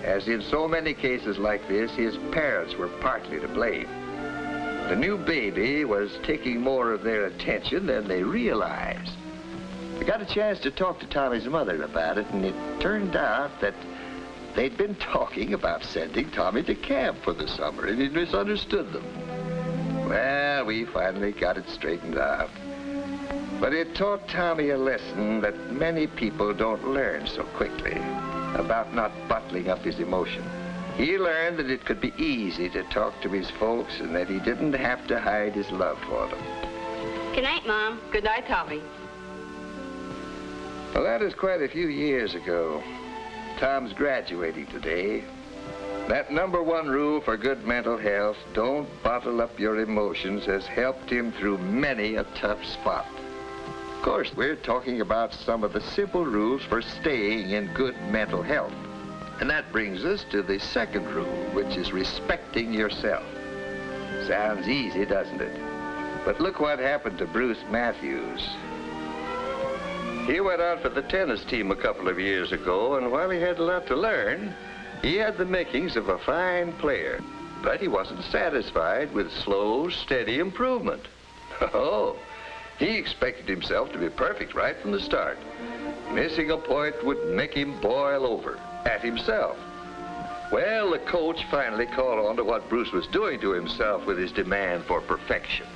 As in so many cases like this, his parents were partly to blame. The new baby was taking more of their attention than they realized. I got a chance to talk to Tommy's mother about it, and it turned out that they'd been talking about sending Tommy to camp for the summer, and he'd misunderstood them. Well, we finally got it straightened out. But it taught Tommy a lesson that many people don't learn so quickly, about not bottling up his emotion. He learned that it could be easy to talk to his folks and that he didn't have to hide his love for them. Good night, Mom. Good night, Tommy. Well, that is quite a few years ago. Tom's graduating today. That #1 rule for good mental health, don't bottle up your emotions, has helped him through many a tough spot. Of course, we're talking about some of the simple rules for staying in good mental health. And that brings us to the second rule, which is respecting yourself. Sounds easy, doesn't it? But look what happened to Bruce Matthews. He went out for the tennis team a couple of years ago, and while he had a lot to learn, he had the makings of a fine player. But he wasn't satisfied with slow, steady improvement. Oh, he expected himself to be perfect right from the start. Missing a point would make him boil over at himself. Well, the coach finally caught on to what Bruce was doing to himself with his demand for perfection.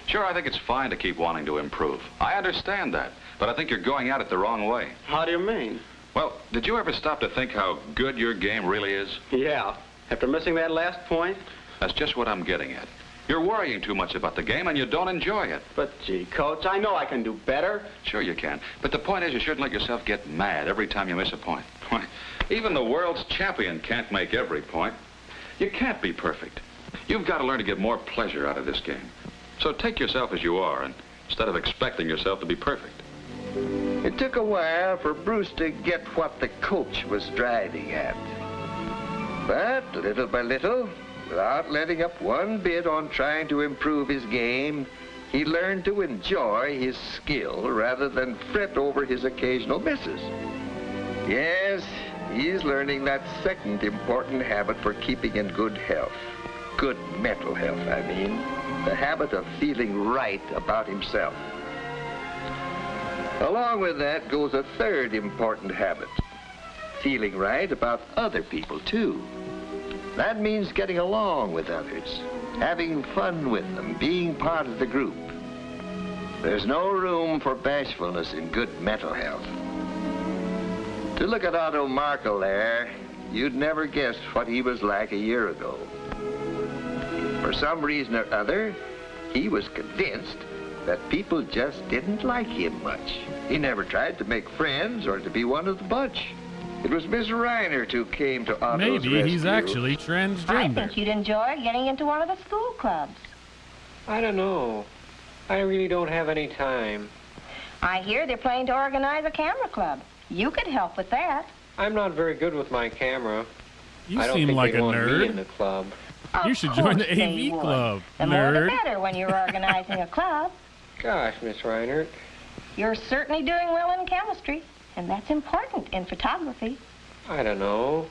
Sure, I think it's fine to keep wanting to improve. I understand that, but I think you're going at it the wrong way. How do you mean? Well, did you ever stop to think how good your game really is? Yeah. After missing that last point? That's just what I'm getting at. You're worrying too much about the game and you don't enjoy it. But, gee, Coach, I know I can do better. Sure you can. But the point is you shouldn't let yourself get mad every time you miss a point. Why, even the world's champion can't make every point. You can't be perfect. You've got to learn to get more pleasure out of this game. So take yourself as you are, and instead of expecting yourself to be perfect. It took a while for Bruce to get what the coach was driving at. But little by little, without letting up one bit on trying to improve his game, he learned to enjoy his skill rather than fret over his occasional misses. Yes, he's learning that second important habit for keeping in good health. Good mental health, I mean. The habit of feeling right about himself. Along with that goes a third important habit. Feeling right about other people, too. That means getting along with others, having fun with them, being part of the group. There's no room for bashfulness in good mental health. To look at Otto Markel there, you'd never guess what he was like a year ago. For some reason or other, he was convinced that people just didn't like him much. He never tried to make friends or to be one of the bunch. It was Miss Reinert who came to Otto's Maybe rescue. he's actually I transgender. think you'd enjoy getting into one of the school clubs. I don't know. I really don't have any time. I hear they're planning to organize a camera club. You could help with that. I'm not very good with my camera. You I don't seem think like they'd a want nerd. me in the club. You should join the Of course they AV would. club, The more the nerd. better when you're organizing a club. Gosh, Miss Reinert. You're certainly doing well in chemistry, and that's important in photography. I don't know.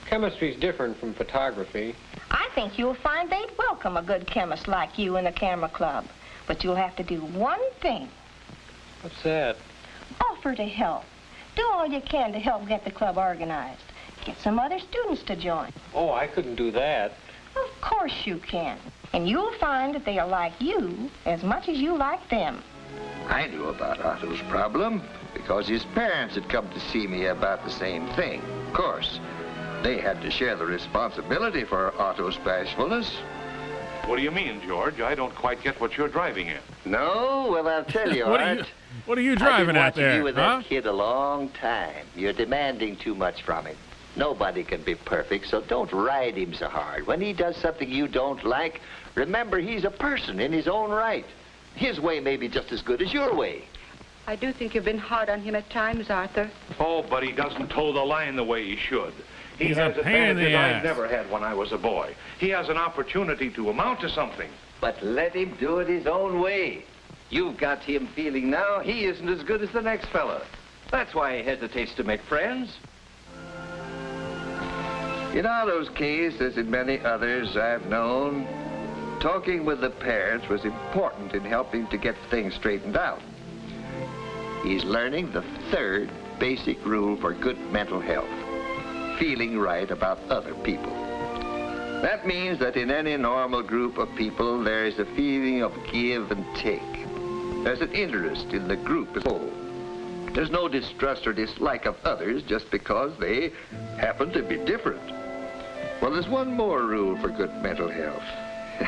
Chemistry's different from photography. I think you'll find they'd welcome a good chemist like you in the camera club. But you'll have to do one thing. What's that? Offer to help. Do all you can to help get the club organized. Get some other students to join. Oh, I couldn't do that. Of course you can. And you'll find that they'll like you as much as you like them. I knew about Otto's problem because his parents had come to see me about the same thing. Of course, they had to share the responsibility for Otto's bashfulness. What do you mean, George? I don't quite get what you're driving at. No? Well, I'll tell you, Art. What are you driving at there? I've been watching you with huh? that kid a long time. You're demanding too much from him. Nobody can be perfect, so don't ride him so hard. When he does something you don't like, remember he's a person in his own right. His way may be just as good as your way. I do think you've been hard on him at times, Arthur. Oh, but he doesn't toe the line the way he should. He He's has a pain in the advantages I ass. never had when I was a boy. He has an opportunity to amount to something. But let him do it his own way. You've got him feeling now he isn't as good as the next fella. That's why he hesitates to make friends. In Otto's case, as in many others I've known, talking with the parents was important in helping to get things straightened out. He's learning the third basic rule for good mental health: feeling right about other people. That means that in any normal group of people, there is a feeling of give and take. There's an interest in the group as a whole. There's no distrust or dislike of others just because they happen to be different. Well, there's one more rule for good mental health.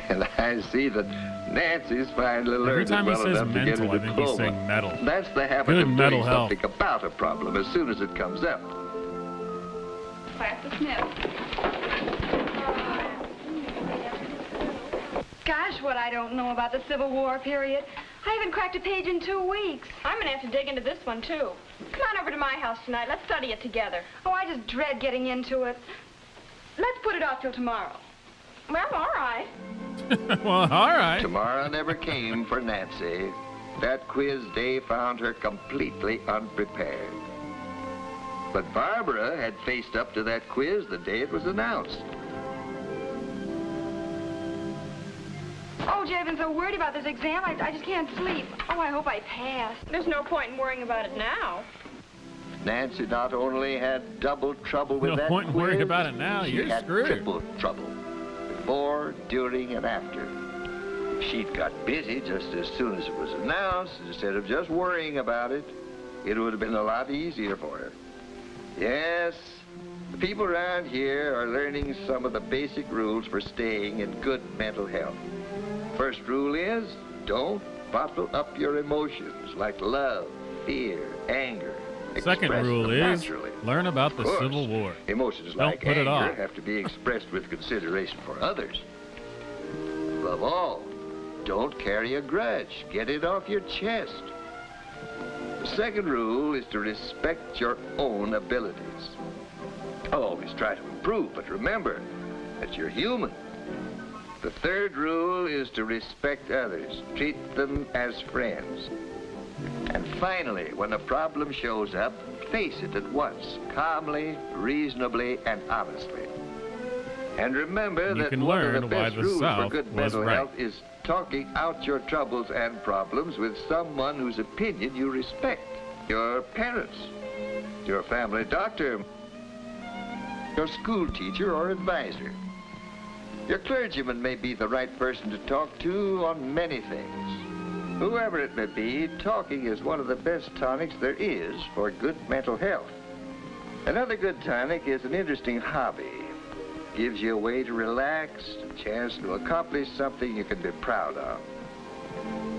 And I see that Nancy's finally Every learned it time he well says enough to get mental, a I think he's diploma. saying metal. That's the habit Good of mental doing health. something about a problem as soon as it comes up. Class dismissed. Gosh, what I don't know about the Civil War period. I haven't cracked a page in 2 weeks. I'm gonna have to dig into this one, too. Come on over to my house tonight. Let's study it together. Oh, I just dread getting into it. Let's put it off till tomorrow. Well, all right. Well, all right. Tomorrow never came for Nancy. That quiz day found her completely unprepared. But Barbara had faced up to that quiz the day it was announced. Oh, Jay, I've been so worried about this exam, I just can't sleep. Oh, I hope I pass. There's no point in worrying about it now. Nancy not only had double trouble with No that point in quiz, worrying about it now. she You're had screwed. triple trouble. Before, during, and after. If she'd got busy just as soon as it was announced, instead of just worrying about it, it would have been a lot easier for her. Yes, the people around here are learning some of the basic rules for staying in good mental health. First rule is, don't bottle up your emotions like love, fear, anger. Second Express rule them is naturally. learn about the Of course, Civil War. Emotions Don't like put it anger off. have to be expressed with consideration for others. Above all, don't carry a grudge. Get it off your chest. The second rule is to respect your own abilities. Always try to improve, but remember that you're human. The third rule is to respect others. Treat them as friends. And finally, when a problem shows up, face it at once, calmly, reasonably, and honestly. And remember You that can one of learn the why best the rules for South good was mental right. health is talking out your troubles and problems with someone whose opinion you respect. Your parents, your family doctor, your school teacher or advisor. Your clergyman may be the right person to talk to on many things. Whoever it may be, talking is one of the best tonics there is for good mental health. Another good tonic is an interesting hobby. Gives you a way to relax, a chance to accomplish something you can be proud of.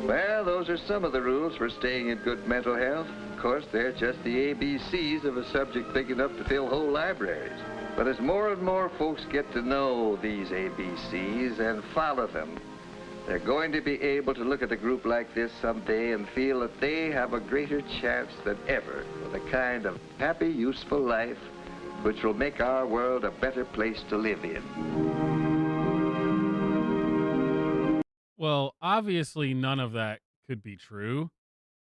Well, those are some of the rules for staying in good mental health. Of course, they're just the ABCs of a subject big enough to fill whole libraries. But as more and more folks get to know these ABCs and follow them, they're going to be able to look at a group like this someday and feel that they have a greater chance than ever for the kind of happy, useful life which will make our world a better place to live in. Well, obviously none of that could be true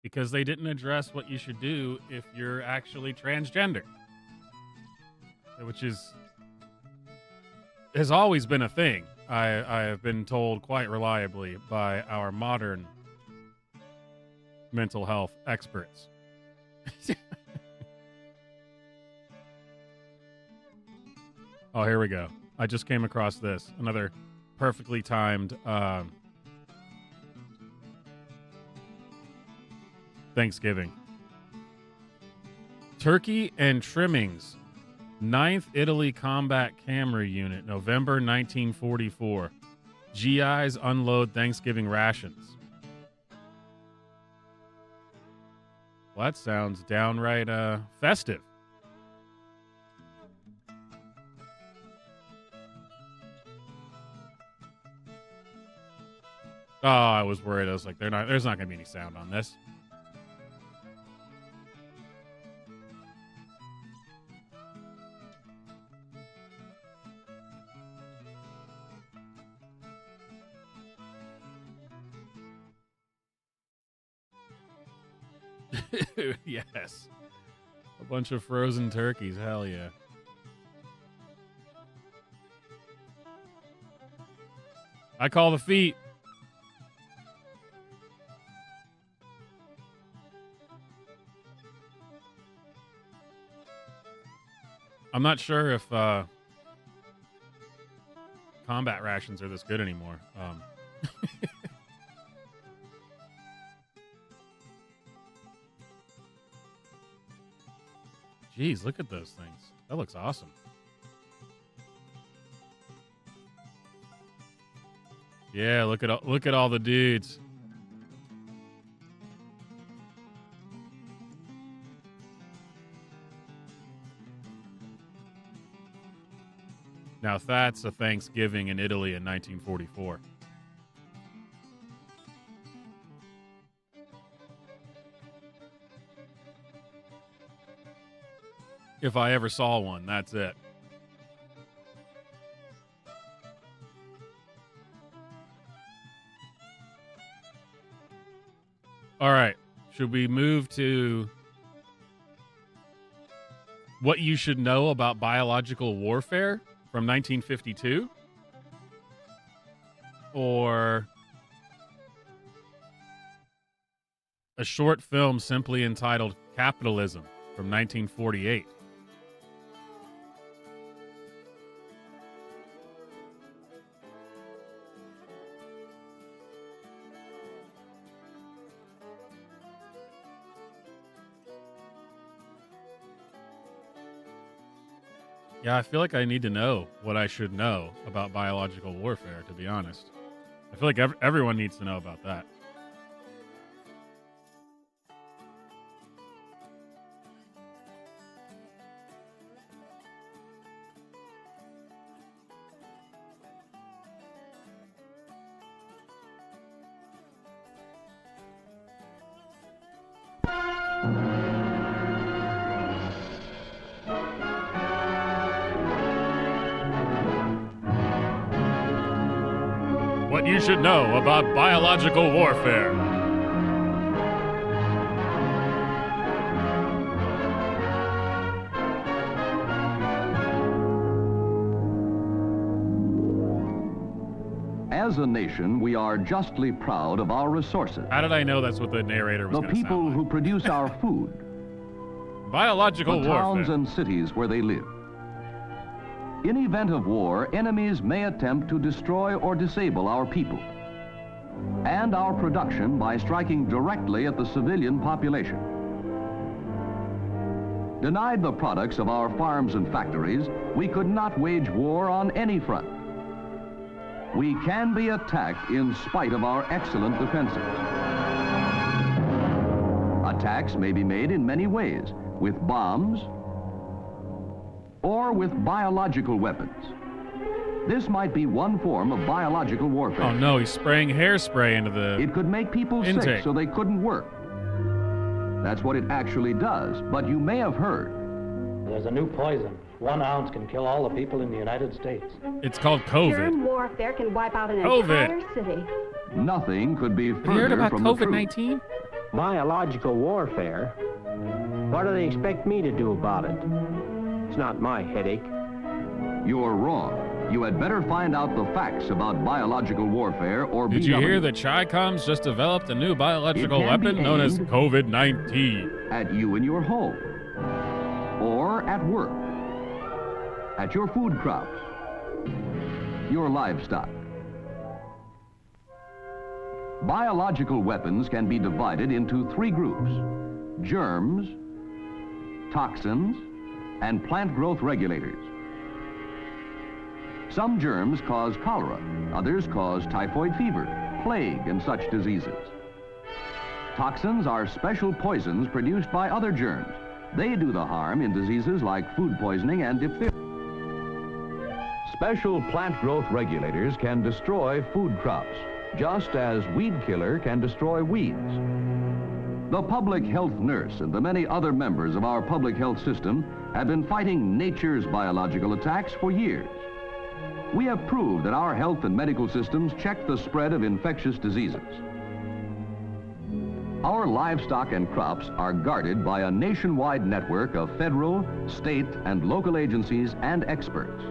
because they didn't address what you should do if you're actually transgender, which has always been a thing. I have been told quite reliably by our modern mental health experts. Oh, here we go. I just came across this. Another perfectly timed Thanksgiving. Turkey and trimmings. 9th Italy Combat Camera Unit, November 1944. GIs unload Thanksgiving rations. Well, that sounds downright festive. Oh, I was worried. I was like, there's not going to be any sound on this. Yes. A bunch of frozen turkeys. Hell yeah. I call the feet. I'm not sure if combat rations are this good anymore. Jeez, look at those things. That looks awesome. Yeah, look at all the dudes. Now that's a Thanksgiving in Italy in 1944. If I ever saw one, that's it. All right. Should we move to what you should know about biological warfare from 1952? Or a short film simply entitled Capitalism from 1948? Yeah, I feel like I need to know what I should know about biological warfare, to be honest. I feel like everyone needs to know about that. What you should know about biological warfare. As a nation, we are justly proud of our resources. How did I know that's what the narrator was The going to people who produce our food. Biological the warfare. towns and cities where they live. In event of war, enemies may attempt to destroy or disable our people and our production by striking directly at the civilian population. Denied the products of our farms and factories, we could not wage war on any front. We can be attacked in spite of our excellent defenses. Attacks may be made in many ways, with bombs or with biological weapons. This might be one form of biological warfare. Oh no, he's spraying hairspray into the It could make people intake. sick so they couldn't work. That's what it actually does, but you may have heard. There's a new poison. 1 ounce can kill all the people in the United States. It's called COVID. Germ warfare can wipe out an COVID. entire city. Nothing could be Have you heard further about from the truth. COVID-19? Biological warfare? What do they expect me to do about it? It's not my headache. You're wrong. You had better find out the facts about biological warfare or Did BW. you hear that Chi-Com's just developed a new biological It can be weapon known as aimed COVID-19? At you in your home, or at work, at your food crops, your livestock. Biological weapons can be divided into 3 groups: germs, toxins, and plant growth regulators. Some germs cause cholera, others cause typhoid fever, plague, and such diseases. Toxins are special poisons produced by other germs. They do the harm in diseases like food poisoning and diphtheria. Special plant growth regulators can destroy food crops, just as weed killer can destroy weeds. The public health nurse and the many other members of our public health system have been fighting nature's biological attacks for years. We have proved that our health and medical systems check the spread of infectious diseases. Our livestock and crops are guarded by a nationwide network of federal, state, and local agencies and experts.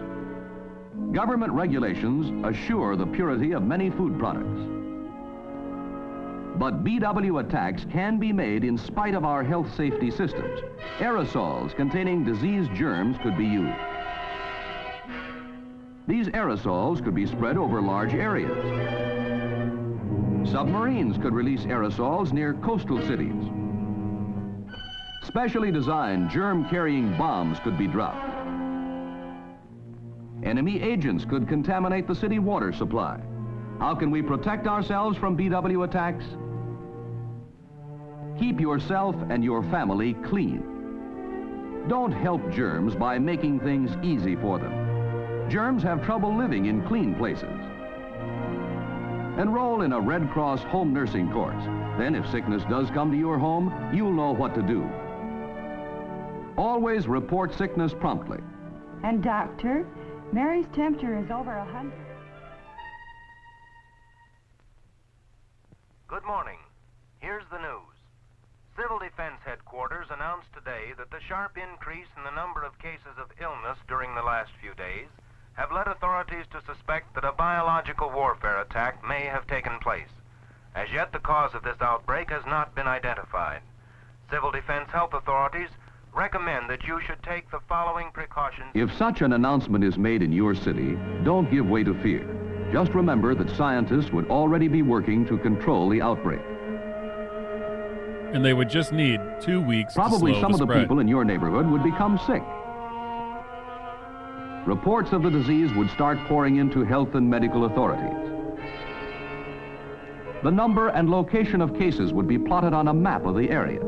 Government regulations assure the purity of many food products. But BW attacks can be made in spite of our health safety systems. Aerosols containing disease germs could be used. These aerosols could be spread over large areas. Submarines could release aerosols near coastal cities. Specially designed germ-carrying bombs could be dropped. Enemy agents could contaminate the city water supply. How can we protect ourselves from BW attacks? Keep yourself and your family clean. Don't help germs by making things easy for them. Germs have trouble living in clean places. Enroll in a Red Cross home nursing course. Then if sickness does come to your home, you'll know what to do. Always report sickness promptly. And doctor, Mary's temperature is over 100. Good morning. Here's the news. Civil Defense Headquarters announced today that the sharp increase in the number of cases of illness during the last few days have led authorities to suspect that a biological warfare attack may have taken place. As yet, the cause of this outbreak has not been identified. Civil Defense Health Authorities recommend that you should take the following precautions. If such an announcement is made in your city, don't give way to fear. Just remember that scientists would already be working to control the outbreak. And they would just need 2 weeks Probably to slow some of the spread. people in your neighborhood would become sick. Reports of the disease would start pouring into health and medical authorities. The number and location of cases would be plotted on a map of the area.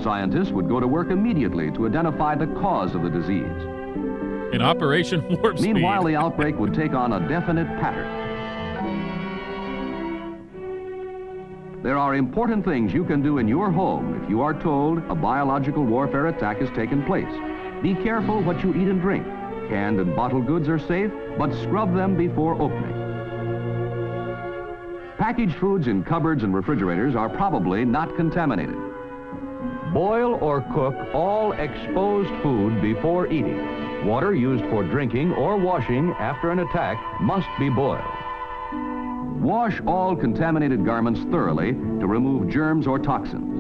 Scientists would go to work immediately to identify the cause of the disease. In Operation Warp Speed. Meanwhile, the outbreak would take on a definite pattern. There are important things you can do in your home if you are told a biological warfare attack has taken place. Be careful what you eat and drink. Canned and bottled goods are safe, but scrub them before opening. Packaged foods in cupboards and refrigerators are probably not contaminated. Boil or cook all exposed food before eating. Water used for drinking or washing after an attack must be boiled. Wash all contaminated garments thoroughly to remove germs or toxins.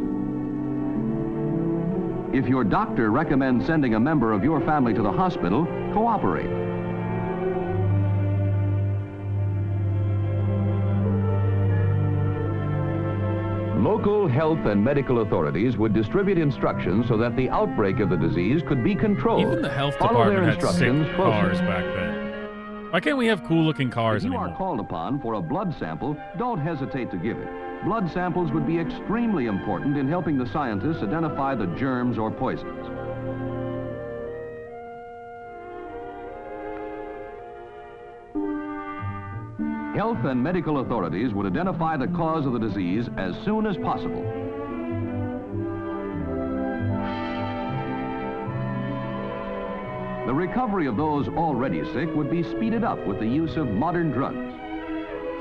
If your doctor recommends sending a member of your family to the hospital, cooperate. Local health and medical authorities would distribute instructions so that the outbreak of the disease could be controlled. Even the health Follow their department had sick instructions cars closely. back then. Why can't we have cool-looking cars If you anymore? are called upon for a blood sample, don't hesitate to give it. Blood samples would be extremely important in helping the scientists identify the germs or poisons. Health and medical authorities would identify the cause of the disease as soon as possible. The recovery of those already sick would be speeded up with the use of modern drugs.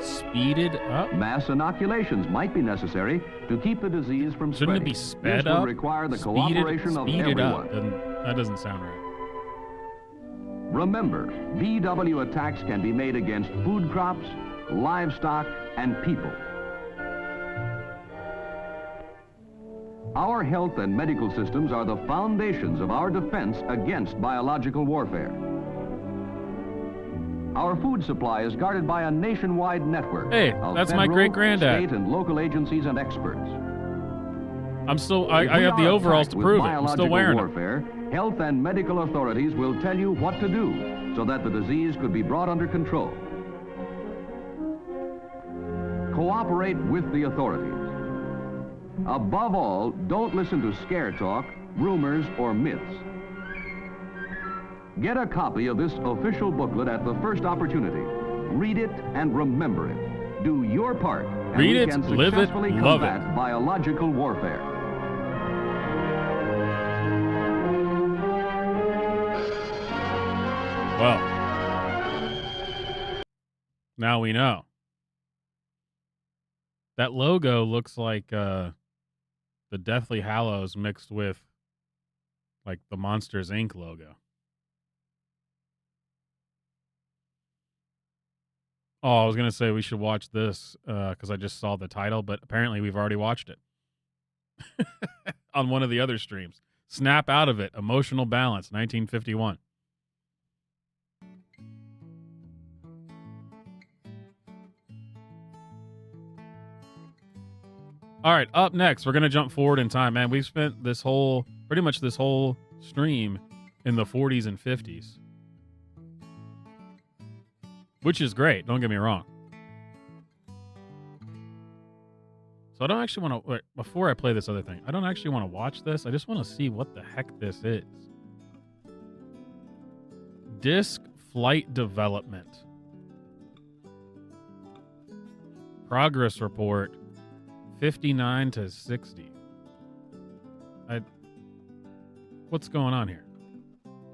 Speeded up? Mass inoculations might be necessary to keep the disease from Shouldn't spreading. it be sped this up? would require the cooperation of speeded everyone. up. That doesn't sound right. Remember, VW attacks can be made against food crops, livestock, and people. Our health and medical systems are the foundations of our defense against biological warfare. Our food supply is guarded by a nationwide network Hey, of that's my federal, great-granddad. state, and local agencies and experts. I have the overalls to prove it. I'm still wearing warfare, health and medical authorities will tell you what to do so that the disease could be brought under control. Cooperate with the authorities. Above all, don't listen to scare talk, rumors, or myths. Get a copy of this official booklet at the first opportunity. Read it and remember it. Do your part, and Read we it, can live it, successfully love combat biological warfare. Well, now we know. That logo looks like the Deathly Hallows mixed with like the Monsters, Inc. logo. Oh, I was going to say we should watch this because I just saw the title, but apparently we've already watched it on one of the other streams. Snap Out of It, Emotional Balance, 1951. All right, up next, we're going to jump forward in time, man. We've spent pretty much this whole stream in the 40s and 50s. Which is great, don't get me wrong. So I don't actually want to, before I play this other thing, I don't actually want to watch this. I just want to see what the heck this is. Disc Flight Development. Progress Report, 59 to 60. What's going on here?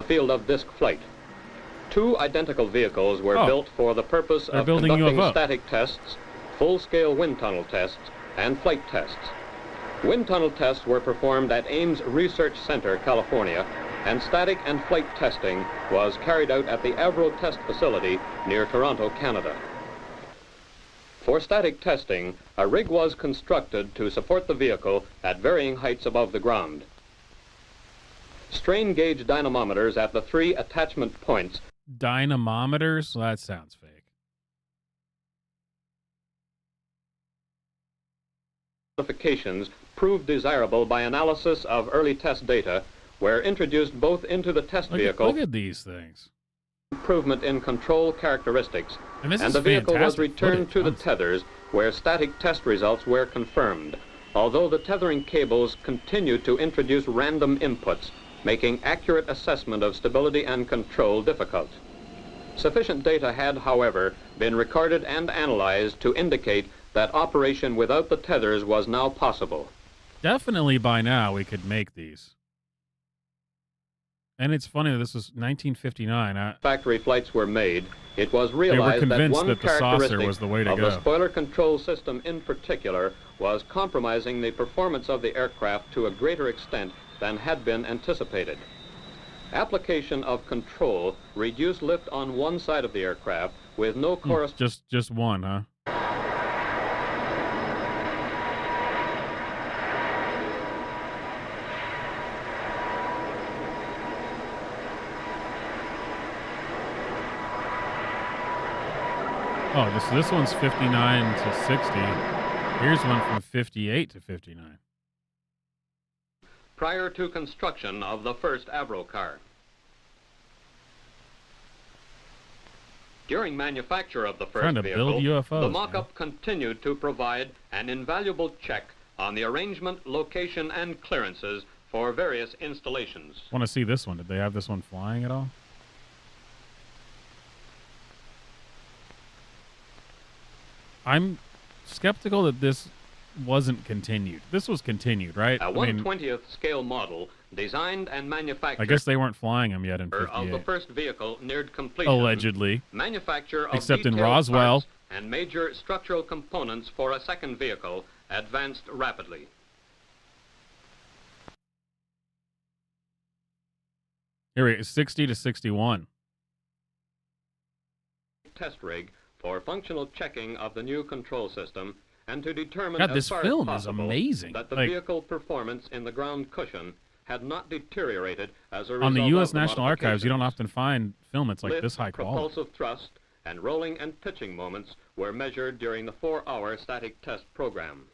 Field of disc flight. Two identical vehicles were built for the purpose of building conducting UFO. static tests, full-scale wind tunnel tests, and flight tests. Wind tunnel tests were performed at Ames Research Center, California, and static and flight testing was carried out at the Avro Test Facility near Toronto, Canada. For static testing, a rig was constructed to support the vehicle at varying heights above the ground. Strain gauge dynamometers at the three attachment points. Dynamometers? Well, that sounds fake. Modifications proved desirable by analysis of early test data were introduced both into the test vehicle. Look at these things. Improvement in control characteristics, and the vehicle was returned to the tethers where static test results were confirmed, although the tethering cables continued to introduce random inputs, making accurate assessment of stability and control difficult. Sufficient data had, however, been recorded and analyzed to indicate that operation without the tethers was now possible. Definitely by now we could make these. And it's funny that this was 1959. Factory flights were made. It was realized that one that the saucer was the way to of go. the spoiler control system in particular was compromising the performance of the aircraft to a greater extent than had been anticipated. Application of control reduced lift on one side of the aircraft with no corresponding... Just one, huh? Oh, this one's 59 to 60. Here's one from 58 to 59. Prior to construction of the first Avro car. During manufacture of the first vehicle, UFOs, the mock-up continued to provide an invaluable check on the arrangement, location, and clearances for various installations. Want to see this one? Did they have this one flying at all? I'm skeptical that this wasn't continued. This was continued, right? A 1/20th scale model designed and manufactured. I guess they weren't flying them yet in 58. Of the first vehicle neared completion. Allegedly. Manufacture of except in detailed Roswell, parts and major structural components for a second vehicle advanced rapidly. Here we go, 60 to 61. Test rig for functional checking of the new control system and to determine God, as this far film as is possible amazing. that the Like, vehicle performance in the ground cushion had not deteriorated as a result on the U.S. of the National Archives, you don't often find film that's like Lift, this high quality. propulsive thrust, and rolling and pitching moments were measured during the 4-hour static test program.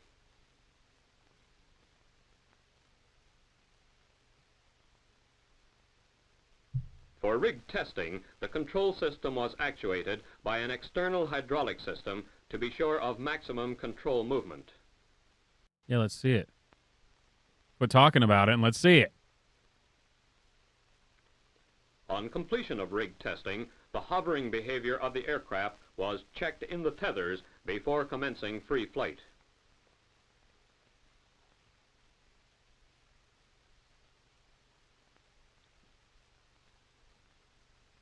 For rig testing, the control system was actuated by an external hydraulic system to be sure of maximum control movement. Yeah, let's see it. Quit talking about it and let's see it. On completion of rig testing, the hovering behavior of the aircraft was checked in the tethers before commencing free flight.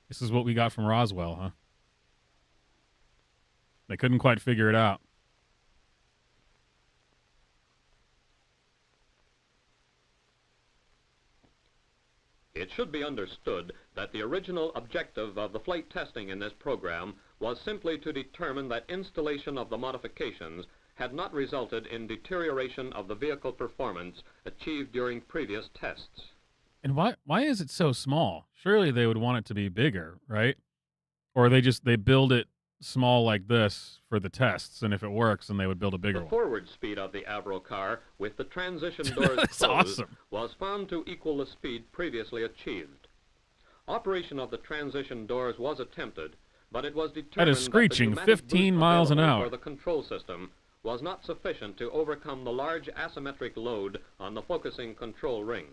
This is what we got from Roswell, huh? They couldn't quite figure it out. It should be understood that the original objective of the flight testing in this program was simply to determine that installation of the modifications had not resulted in deterioration of the vehicle performance achieved during previous tests. And why is it so small? Surely they would want it to be bigger, right? Or they build it small like this for the tests, and if it works, then they would build a bigger The one. forward speed of the Avro car with the transition doors That's closed awesome. was found to equal the speed previously achieved. Operation of the transition doors was attempted, but it was determined That is screeching that the pneumatic 15 boost miles an available hour. for the control system was not sufficient to overcome the large asymmetric load on the focusing control ring.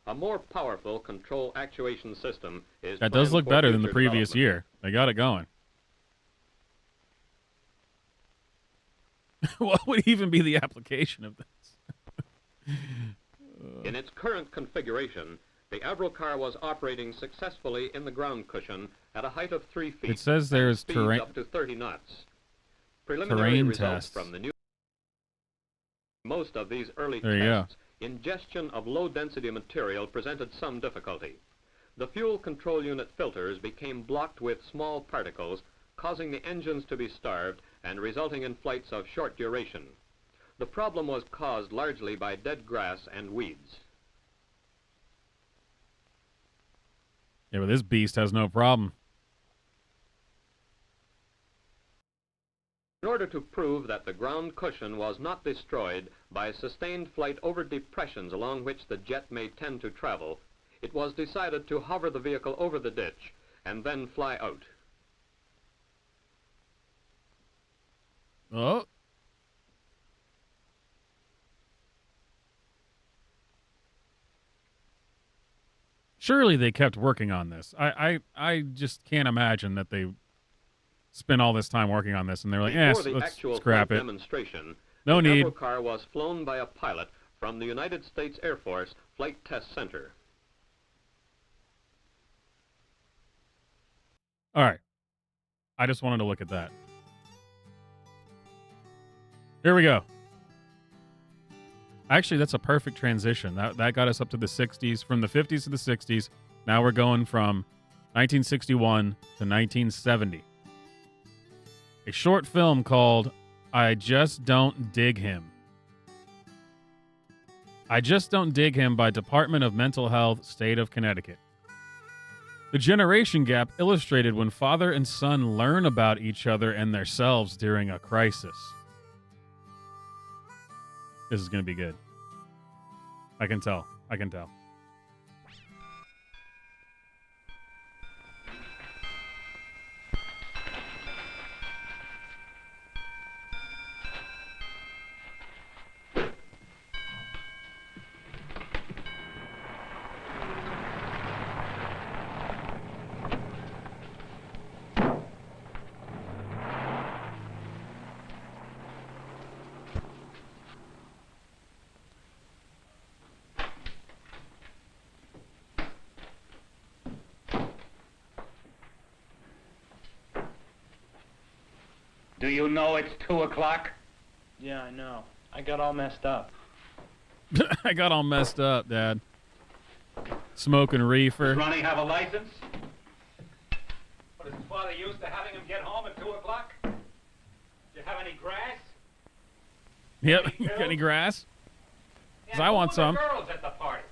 A more powerful control actuation system is That does planned look for better than the future previous development. year. They got it going. What would even be the application of this? In its current configuration, the Avro car was operating successfully in the ground cushion at a height of 3 feet. It says and there's speeds terrain- up to 30 knots. Preliminary terrain results tests. from the new most of these early There you go. tests, ingestion of low-density material presented some difficulty. The fuel control unit filters became blocked with small particles, causing the engines to be starved and resulting in flights of short duration. The problem was caused largely by dead grass and weeds. Yeah, but this beast has no problem. In order to prove that the ground cushion was not destroyed by sustained flight over depressions along which the jet may tend to travel, it was decided to hover the vehicle over the ditch and then fly out. Oh. Surely they kept working on this. I just can't imagine that they spent all this time working on this and they're like, Before the let's actual scrap flight it. demonstration, No the need. Avro car was flown by a pilot from the United States Air Force Flight Test Center. All right. I just wanted to look at that. Here we go. Actually, that's a perfect transition. That got us up to the 60s, from the 50s to the 60s. Now we're going from 1961 to 1970. A short film called I Just Don't Dig Him. I Just Don't Dig Him by Department of Mental Health, State of Connecticut. The generation gap illustrated when father and son learn about each other and themselves during a crisis. This is going to be good. I can tell. I can tell. Do you know it's 2 o'clock? Yeah, I know. I got all messed up. I got all messed up, Dad. Smoking reefer. Does Ronnie have a license? What is his father used to having him get home at 2 o'clock? Do you have any grass? Yep. Got any grass? 'Cause I want some. Girls at the party.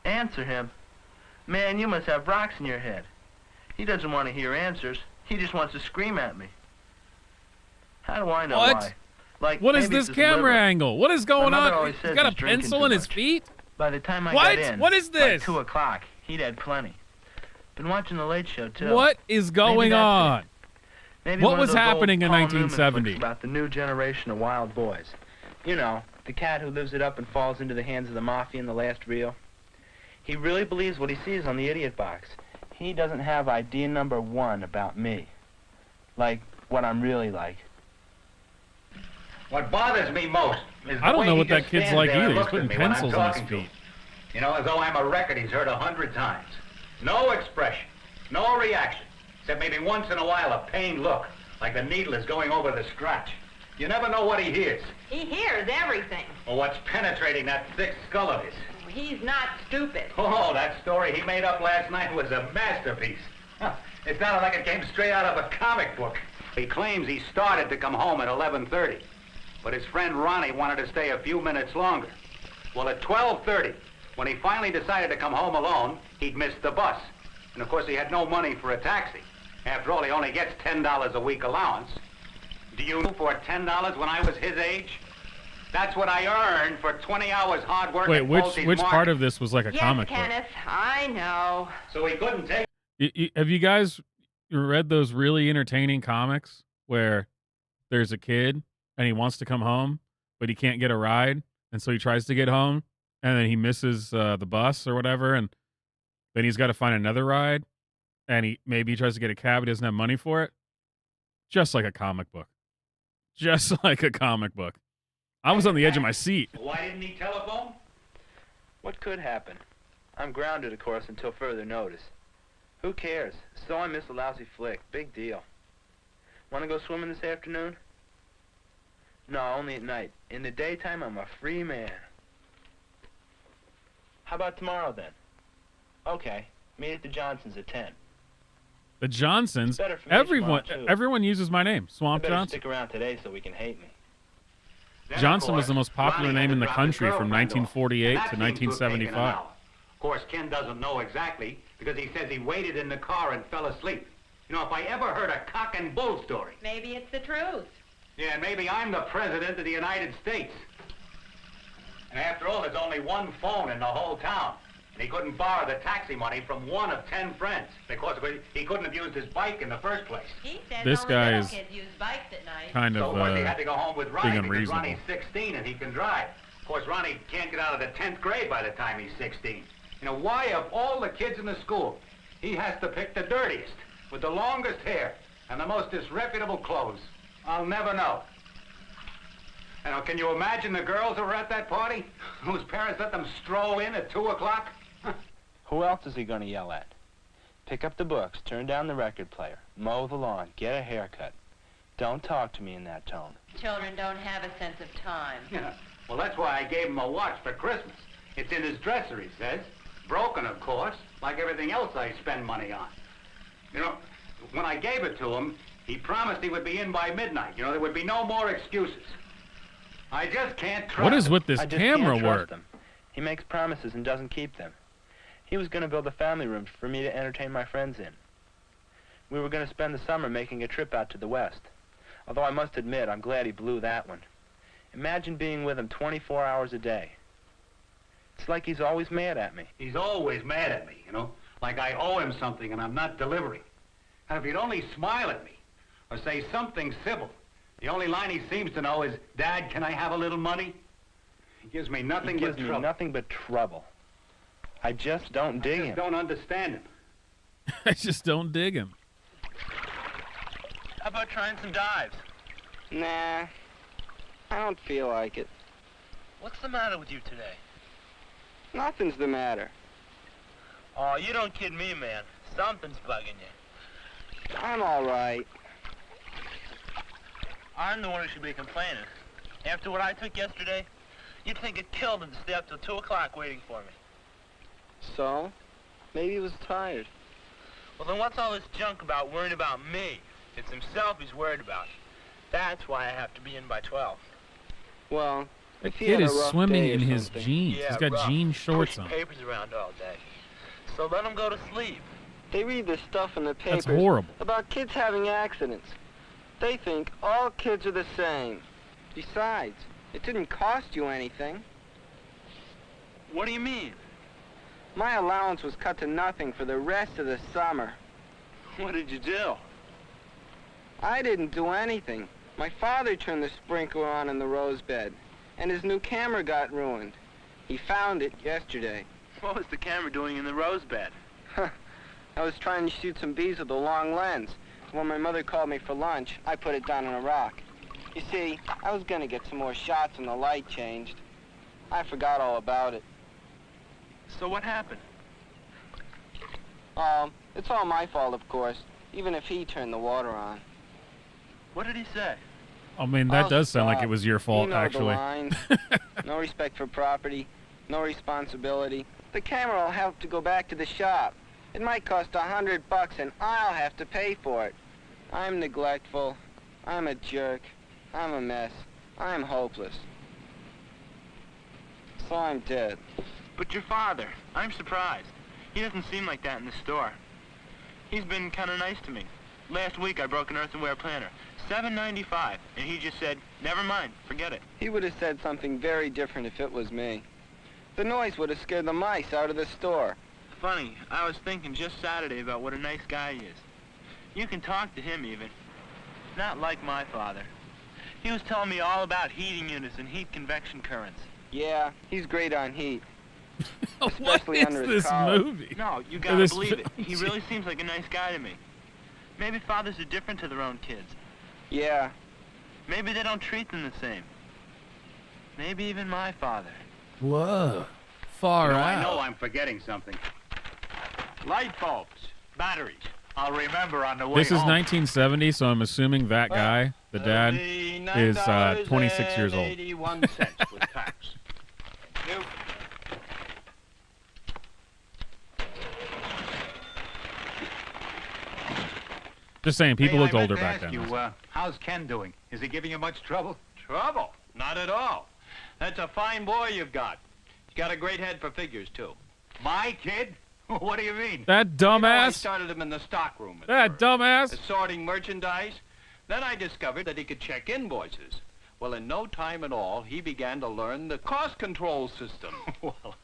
Answer him. Man, you must have rocks in your head. He doesn't want to hear answers. He just wants to scream at me. How do I know What? why? Like, What is maybe this it's his camera liver. angle? What is going My mother on? always He's says got a he's drinking pencil too in his much. feet? By the time I What? got in, What is this? Like 2 o'clock, he'd had plenty. Been watching the Late Show too. What is going Maybe that's on? it. Maybe What one of was those old happening in Paul Newman 1970? flicks about the new generation of wild boys. You know, the cat who lives it up and falls into the hands of the mafia in the last reel. He really believes what he sees on the idiot box. He doesn't have idea number one about me. Like, what I'm really like. What bothers me most is I the don't way know he what that just kid's stands like there and either. He's looks at putting me when I'm pencils in his talking to him. feet. You know, as though I'm a record he's heard 100 times. No expression, no reaction, except maybe once in a while a pained look, like the needle is going over the scratch. You never know what he hears, He hears everything. or what's penetrating that thick skull of his. He's not stupid. Oh, that story he made up last night was a masterpiece. Huh, it sounded like it came straight out of a comic book. He claims he started to come home at 11:30, but his friend Ronnie wanted to stay a few minutes longer. Well, at 12:30, when he finally decided to come home alone, he'd missed the bus. And of course, he had no money for a taxi. After all, he only gets $10 a week allowance. Do you know for $10 when I was his age? That's what I earned for 20 hours hard work. Wait, at which Pulte's part Market. of this was like a Yes, comic book? Kenneth, I know. So he couldn't take. Have you guys read those really entertaining comics where there's a kid and he wants to come home, but he can't get a ride, and so he tries to get home, and then he misses the bus or whatever, and then he's got to find another ride, and maybe he tries to get a cab, but doesn't have money for it? Just like a comic book. Just like a comic book. I was on the edge of my seat. Why didn't he telephone? What could happen? I'm grounded, of course, until further notice. Who cares? So I miss a lousy flick. Big deal. Want to go swimming this afternoon? No, only at night. In the daytime, I'm a free man. How about tomorrow, then? Okay. Meet at the Johnsons at 10. The Johnsons? Better for me tomorrow, too. Everyone uses my name, You Swamp better Johnson. stick around today so we can hate me. Then, Johnson of was the course, most popular Ronnie name had in to the drop his country from girlfriend off. 1948 And to that seemed have taken an 1975. hour. Of course, Ken doesn't know exactly because he says he waited in the car and fell asleep. You know, if I ever heard a cock and bull story. Maybe it's the truth. Yeah, maybe I'm the president of the United States. And after all, there's only one phone in the whole town. And he couldn't borrow the taxi money from one of 10 friends because he couldn't have used his bike in the first place. He says This only guy little is kids use bikes at night. kind So of of course he had to go home with Ronnie being because unreasonable. Ronnie's 16 and he can drive. Of course, Ronnie can't get out of the 10th grade by the time he's 16. You know, why of all the kids in the school, he has to pick the dirtiest, with the longest hair, and the most disreputable clothes? I'll never know. You know, can you imagine the girls who were at that party, whose parents let them stroll in at 2 o'clock? Who else is he going to yell at? Pick up the books, turn down the record player, mow the lawn, get a haircut. Don't talk to me in that tone. Children don't have a sense of time. Yeah. Well, that's why I gave him a watch for Christmas. It's in his dresser, he says. Broken, of course, like everything else I spend money on. You know, when I gave it to him, he promised he would be in by midnight. You know, there would be no more excuses. I just can't trust What is him. with this I just camera can't trust work? him. He makes promises and doesn't keep them. He was going to build a family room for me to entertain my friends in. We were going to spend the summer making a trip out to the West. Although I must admit, I'm glad he blew that one. Imagine being with him 24 hours a day. It's like he's always mad at me. He's always mad at me, you know, like I owe him something and I'm not delivering. And if he'd only smile at me or say something civil, the only line he seems to know is, Dad, can I have a little money? He gives me nothing He gives but me trouble. nothing but trouble. I just don't dig I him. just don't understand him. I just don't dig him. How about trying some dives? Nah, I don't feel like it. What's the matter with you today? Nothing's the matter. Oh, you don't kid me, man. Something's bugging you. I'm all right. I'm the one who should be complaining. After what I took yesterday, you'd think it killed him to stay up till 2 o'clock waiting for me. So? Maybe he was tired. Well, then what's all this junk about worrying about me? It's himself he's worried about. That's why I have to be in by 12. Well, That if he kid had a is rough swimming day or in his something. jeans. Yeah, He's got rough. jean shorts Pushing on. papers around all day. So let him go to sleep. They read this stuff in the papers That's horrible. about kids having accidents. They think all kids are the same. Besides, it didn't cost you anything. What do you mean? My allowance was cut to nothing for the rest of the summer. What did you do? I didn't do anything. My father turned the sprinkler on in the rose bed, and his new camera got ruined. He found it yesterday. What was the camera doing in the rose bed? I was trying to shoot some bees with a long lens. When my mother called me for lunch, I put it down on a rock. You see, I was going to get some more shots and the light changed. I forgot all about it. So what happened? It's all my fault, of course, even if he turned the water on. What did he say? I mean, that Oh, does sound like stop. it was your fault, You know actually. The lines. No respect for property, no responsibility. The camera will have to go back to the shop. It might cost $100 and I'll have to pay for it. I'm neglectful. I'm a jerk. I'm a mess. I'm hopeless. So I'm dead. But your father, I'm surprised. He doesn't seem like that in the store. He's been kind of nice to me. Last week I broke an earthenware planter, $7.95, and he just said, never mind, forget it. He would have said something very different if it was me. The noise would have scared the mice out of the store. Funny, I was thinking just Saturday about what a nice guy he is. You can talk to him even. Not like my father. He was telling me all about heating units and heat convection currents. Yeah, he's great on heat. What Especially is under his this collar. movie? No, you Or gotta this believe it. film? He really seems like a nice guy to me. Maybe fathers are different to their own kids. Yeah. Maybe they don't treat them the same. Maybe even my father. Whoa. Far out. I know I'm forgetting something. Light bulbs, batteries. I'll remember on the way This is home. 1970, so I'm assuming that guy, the dad, is 26 years old. 81 cents with tax. You. Just saying, people Hey, looked I older meant to back ask then. You, how's Ken doing? Is he giving you much trouble? Trouble? Not at all. That's a fine boy you've got. He's got a great head for figures, too. My kid? What do you mean? That I dumbass? started him in the stockroom. That dumbass? Sorting merchandise. Then I discovered that he could check invoices. Well, in no time at all, he began to learn the cost control system. Well,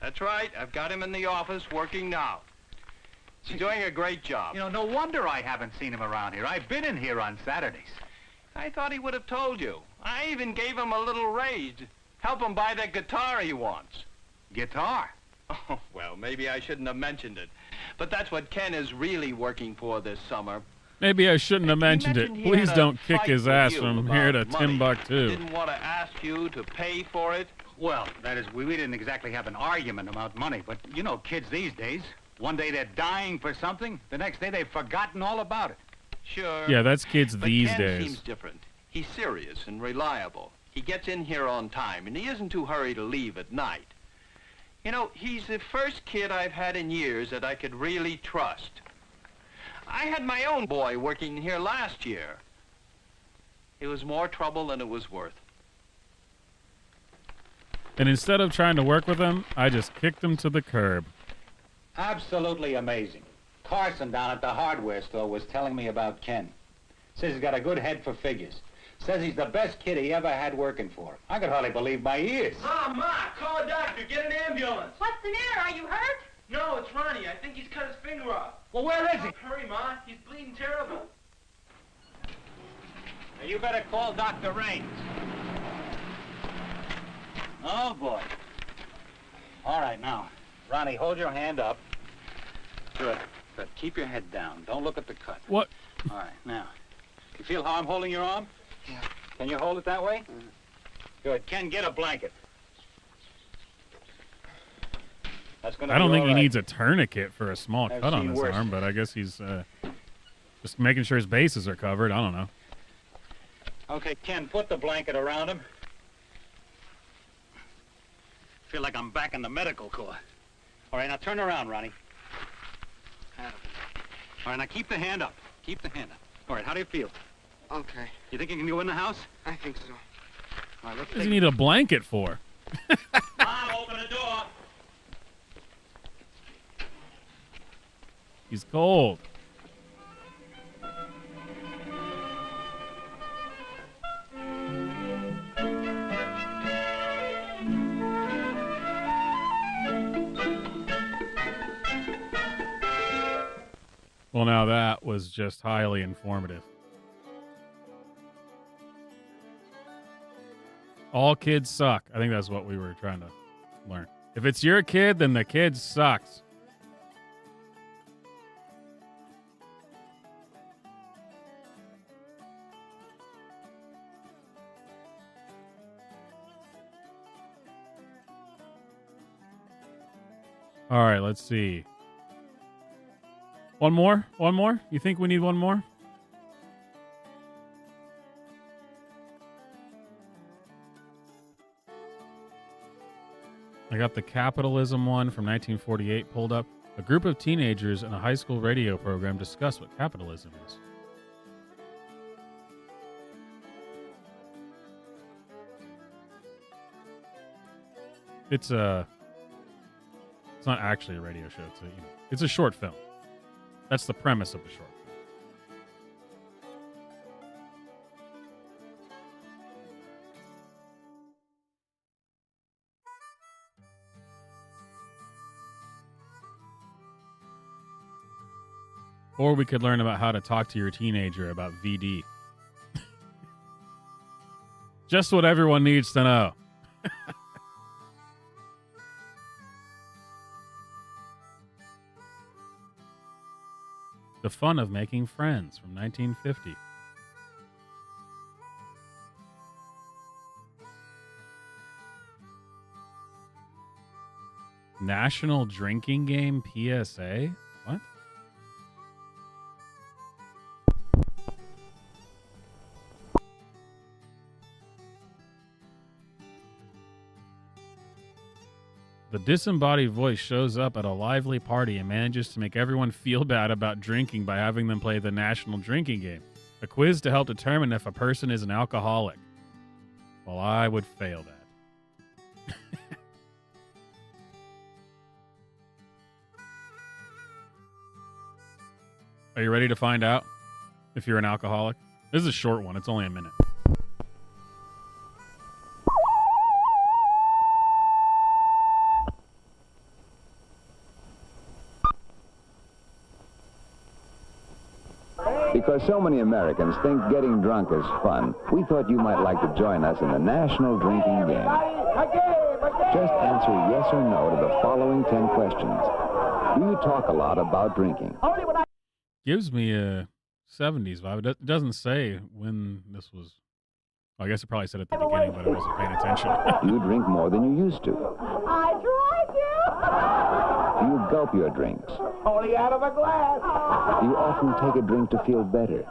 that's right. I've got him in the office working now. He's doing a great job. You know, no wonder I haven't seen him around here. I've been in here on Saturdays. I thought he would have told you. I even gave him a little raise. Help him buy that guitar he wants. Guitar? Oh, well, maybe I shouldn't have mentioned it. But that's what Ken is really working for this summer. Maybe I shouldn't have mentioned it. he Please had a don't kick fight his with ass you from about here to money. Timbuktu. Didn't want to ask you to pay for it. Well, that is, we didn't exactly have an argument about money, but you know kids these days. One day they're dying for something, the next day they've forgotten all about it. Sure. Yeah, that's kids but these Ken days. seems different. He's serious and reliable. He gets in here on time, and he isn't too hurried to leave at night. You know, he's the first kid I've had in years that I could really trust. I had my own boy working here last year. It was more trouble than it was worth. And instead of trying to work with him, I just kicked him to the curb. Absolutely amazing. Carson down at the hardware store was telling me about Ken. Says he's got a good head for figures. Says he's the best kid he ever had working for him. I could hardly believe my ears. Ma, call a doctor. Get an ambulance. What's the matter? Are you hurt? No, it's Ronnie. I think he's cut his finger off. Well, where is he? Hurry, Ma. He's bleeding terrible. Now, you better call Dr. Raines. Oh, boy. All right, now, Ronnie, hold your hand up. Good. Good. Keep your head down. Don't look at the cut. What? All right, now. You feel how I'm holding your arm? Yeah. Can you hold it that way? Good. Ken, get a blanket. That's gonna I don't be think all he right. needs a tourniquet for a small I've cut on seen his worse. arm, but I guess he's just making sure his bases are covered. I don't know. Okay, Ken, put the blanket around him. Feel like I'm back in the medical corps. All right, now turn around, Ronnie. All right, now keep the hand up. Keep the hand up. All right, how do you feel? Okay. You think you can go in the house? I think so. All right, let's What does he need a blanket for? Mom, open the door. He's cold. Well, now that was just highly informative. All kids suck. I think that's what we were trying to learn. If it's your kid, then the kid sucks. All right, let's see. One more? One more? You think we need one more? I got the capitalism one from 1948 pulled up. A group of teenagers in a high school radio program discuss what capitalism is. It's not actually a radio show. It's a short film. That's the premise of the short film. Or we could learn about how to talk to your teenager about VD. Just what everyone needs to know. The Fun of Making Friends from 1950. National Drinking Game PSA? What? The disembodied voice shows up at a lively party and manages to make everyone feel bad about drinking by having them play the National Drinking Game, a quiz to help determine if a person is an alcoholic. Well, I would fail that. Are you ready to find out if you're an alcoholic? This is a short one. It's only a minute. Because so many Americans think getting drunk is fun, we thought you might like to join us in the National Drinking Game. Just answer yes or no to the following 10 questions. Do you talk a lot about drinking? Gives me a 70s vibe. It doesn't say when this was. Well, I guess it probably said at the beginning, but I wasn't paying attention. Do you drink more than you used to? I tried Do you gulp your drinks? to. Only out of a glass. Do you often take a drink to feel better?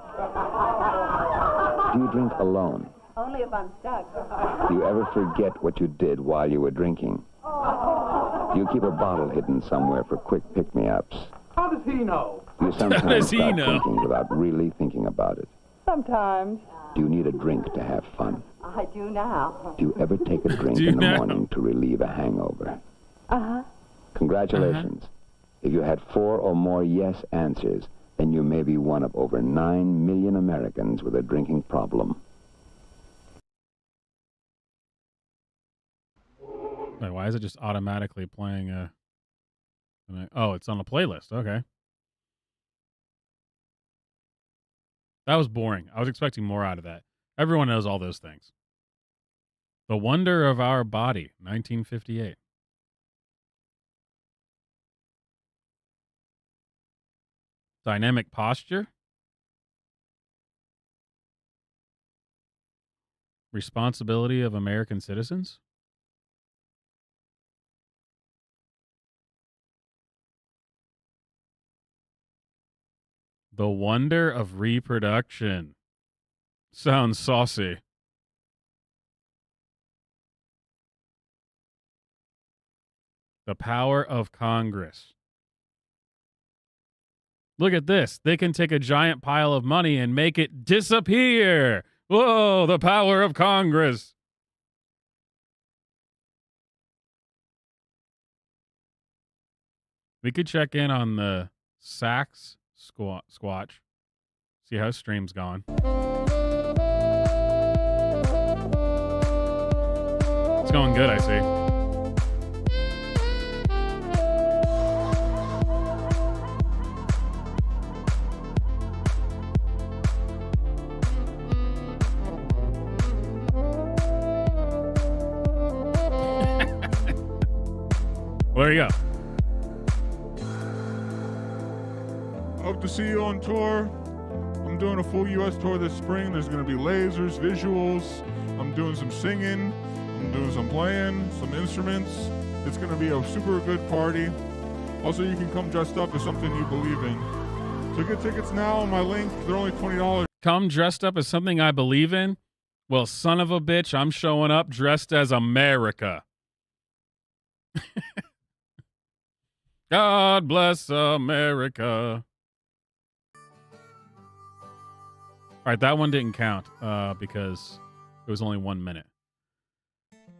Do you drink alone? Only if I'm stuck. Do you ever forget what you did while you were drinking? Do you keep a bottle hidden somewhere for quick pick-me-ups? How does he know? Do you sometimes does he start know? thinking without really thinking about it? Sometimes. Do you need a drink to have fun? I do now. Do you ever take a drink Do in the now. morning to relieve a hangover? Uh-huh. Congratulations. If you had 4 or more yes answers, then you may be one of over 9 million Americans with a drinking problem. Wait, why is it just automatically playing oh, it's on a playlist. Okay. That was boring. I was expecting more out of that. Everyone knows all those things. The Wonder of Our Body, 1958. Dynamic Posture. Responsibility of American Citizens. The Wonder of Reproduction. Sounds saucy. The power of Congress. Look at this. They can take a giant pile of money and make it disappear. Whoa, the power of Congress. We could check in on the sax squatch. See how stream's gone. It's going good, I see. Well, there you go. Hope to see you on tour. I'm doing a full U.S. tour this spring. There's going to be lasers, visuals. I'm doing some singing. I'm doing some playing, some instruments. It's going to be a super good party. Also, you can come dressed up as something you believe in. So get tickets now on my link. They're only $20. Come dressed up as something I believe in? Well, son of a bitch, I'm showing up dressed as America. God bless America. All right, that one didn't count because it was only 1 minute.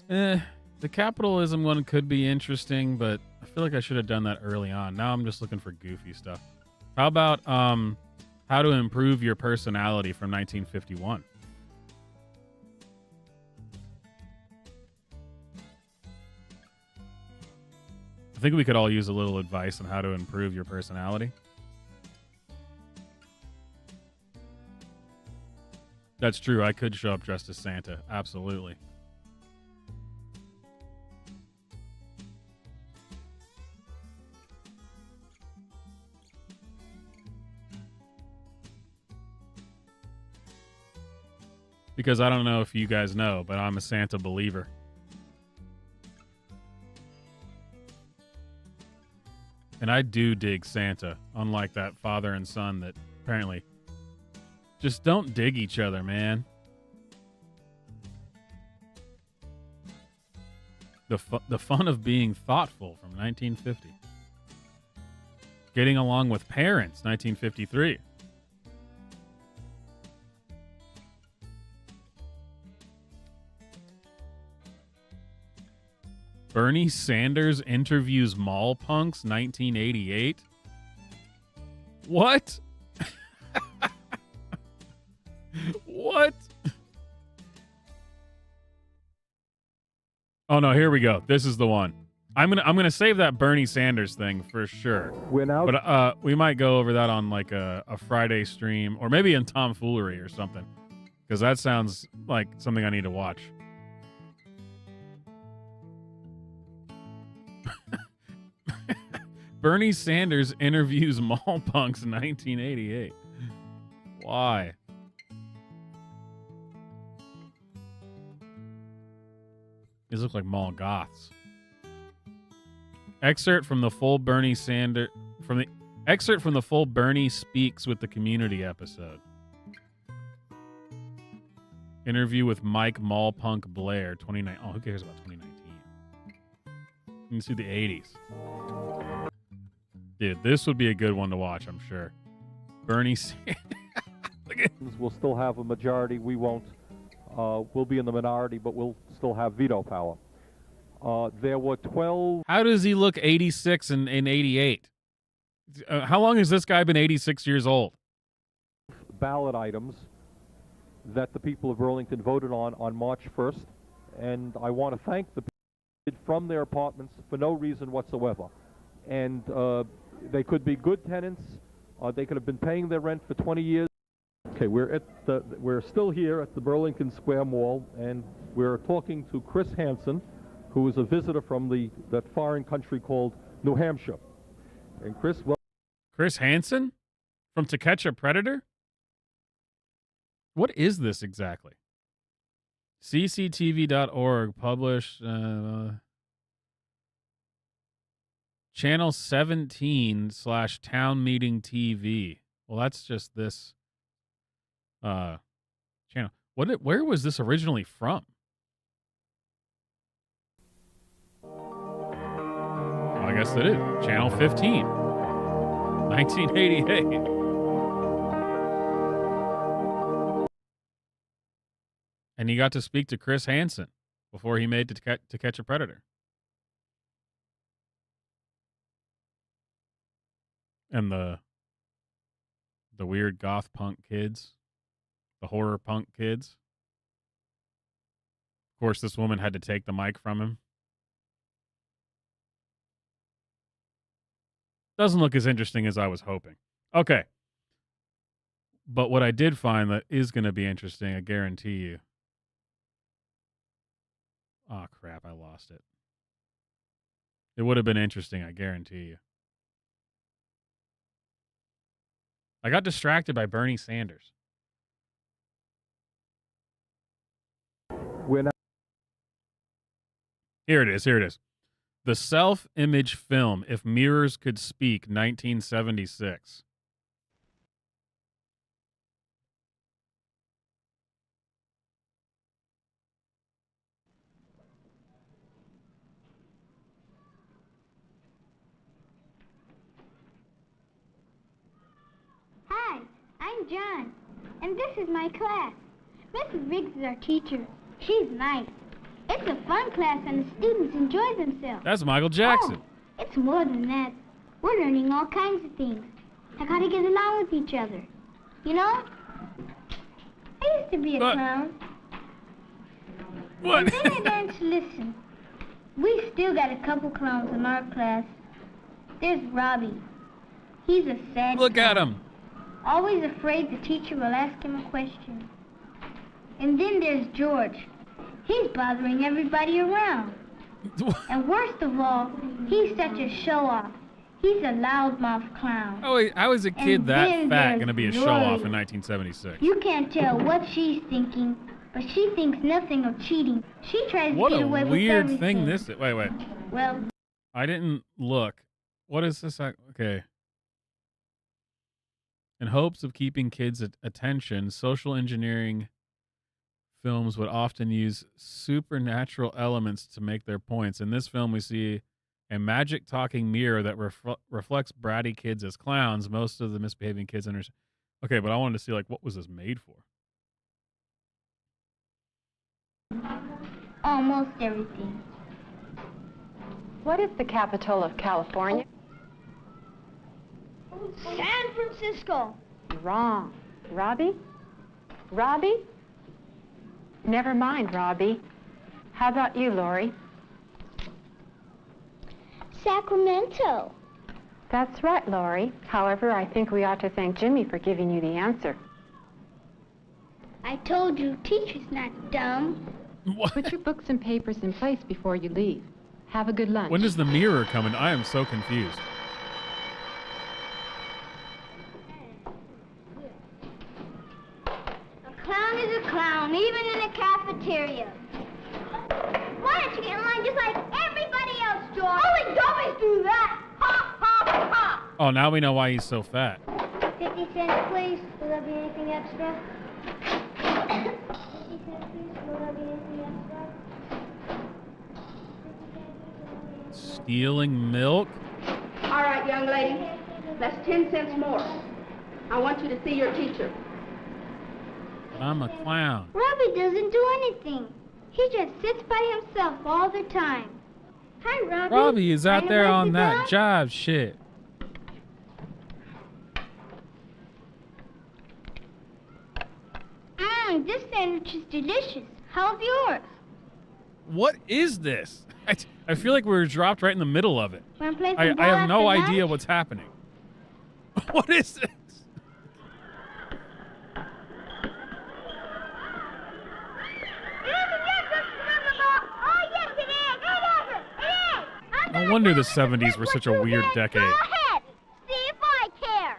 The capitalism one could be interesting, but I feel like I should have done that early on. Now I'm just looking for goofy stuff. How about how to improve your personality from 1951? I think we could all use a little advice on how to improve your personality. That's true. I could show up dressed as Santa. Absolutely. Because I don't know if you guys know, but I'm a Santa believer. And I do dig Santa, unlike that father and son that apparently just don't dig each other, man. The fun of being thoughtful from 1950. Getting along with parents, 1953. Bernie Sanders interviews mall punks, 1988. What? What? Oh no, here we go. This is the one. I'm gonna save that Bernie Sanders thing for sure. But we might go over that on like a Friday stream or maybe in Tomfoolery or something, because that sounds like something I need to watch. Bernie Sanders interviews mall punks in 1988. Why? These look like mall goths. Excerpt from the full Bernie Speaks with the Community episode. Interview with Mike Mallpunk Blair, 2019. Oh, who cares about 2019? Let me see the 80s. Dude, this would be a good one to watch, I'm sure. Bernie Sanders. We'll still have a majority. We won't. We'll be in the minority, but we'll still have veto power. There were 12... How does he look 86 and 88? How long has this guy been 86 years old? ...ballot items that the people of Burlington voted on March 1st, and I want to thank the people from their apartments for no reason whatsoever. And they could be good tenants. They could have been paying their rent for 20 years. Okay, we're still here at the Burlington Square Mall, and we're talking to Chris Hansen, who is a visitor from that foreign country called New Hampshire. And Chris Hansen? From To Catch a Predator? What is this exactly? cctv.org published channel 17/Town Meeting TV. Well, that's just this channel. Where was this originally from? I guess it is. Channel 15. 1988. And he got to speak to Chris Hansen before he made To Catch a Predator. And the weird goth punk kids. The horror punk kids. Of course, this woman had to take the mic from him. Doesn't look as interesting as I was hoping. Okay. But what I did find that is going to be interesting, I guarantee you. Oh, crap, I lost it. It would have been interesting, I guarantee you. I got distracted by Bernie Sanders. Here it is. The self-image film, If Mirrors Could Speak, 1976. Hi, I'm John, and this is my class. Mrs. Riggs is our teacher. She's nice. It's a fun class, and the students enjoy themselves. That's Michael Jackson. Oh, it's more than that. We're learning all kinds of things. Like how to get along with each other. You know? I used to be a clown. What? And then I learned to listen. We still got a couple clowns in our class. There's Robbie. He's a sad Look clown. at him. Always afraid the teacher will ask him a question. And then there's George. He's bothering everybody around. And worst of all, he's such a show-off. He's a loudmouth clown. Oh, wait, how is a kid And that then fat there's going to be a Lori. show-off in 1976? You can't tell what she's thinking, but she thinks nothing of cheating. She tries What to get a away with weird everything. thing this is. Wait. Well, I didn't look. What is this? Okay. In hopes of keeping kids' attention, social engineering films would often use supernatural elements to make their points. In this film, we see a magic talking mirror that reflects bratty kids as clowns. Most of the misbehaving kids understand. Okay, but I wanted to see, like, what was this made for? almost everything. What is the capital of California? San Francisco. Wrong. Robbie? Robbie? Never mind, Robbie. How about you, Lori? Sacramento. That's right, Lori. However, I think we ought to thank Jimmy for giving you the answer. I told you, teacher's not dumb. Put your books and papers in place before you leave. Have a good lunch. When does the mirror come in? I am so confused. A clown is a clown, even in a cafeteria. Why don't you get in line just like everybody else, George? Only dummies do that! Ha, ha, ha! Oh, now we know why he's so fat. 50 cents, please. Will there be anything extra? 50 cents, please. Will there be anything extra? Stealing milk? All right, young lady. That's 10 cents more. I want you to see your teacher. I'm a clown. Robbie doesn't do anything. He just sits by himself all the time. Hi, Robbie. Robbie is out Wanna there ride on the that dog? job shit. This sandwich is delicious. How's yours? What is this? I feel like we were dropped right in the middle of it. Wanna play some I ball have no after idea lunch? what's happening. What is this? No wonder the 70s were such a weird decade. Go ahead. See if I care.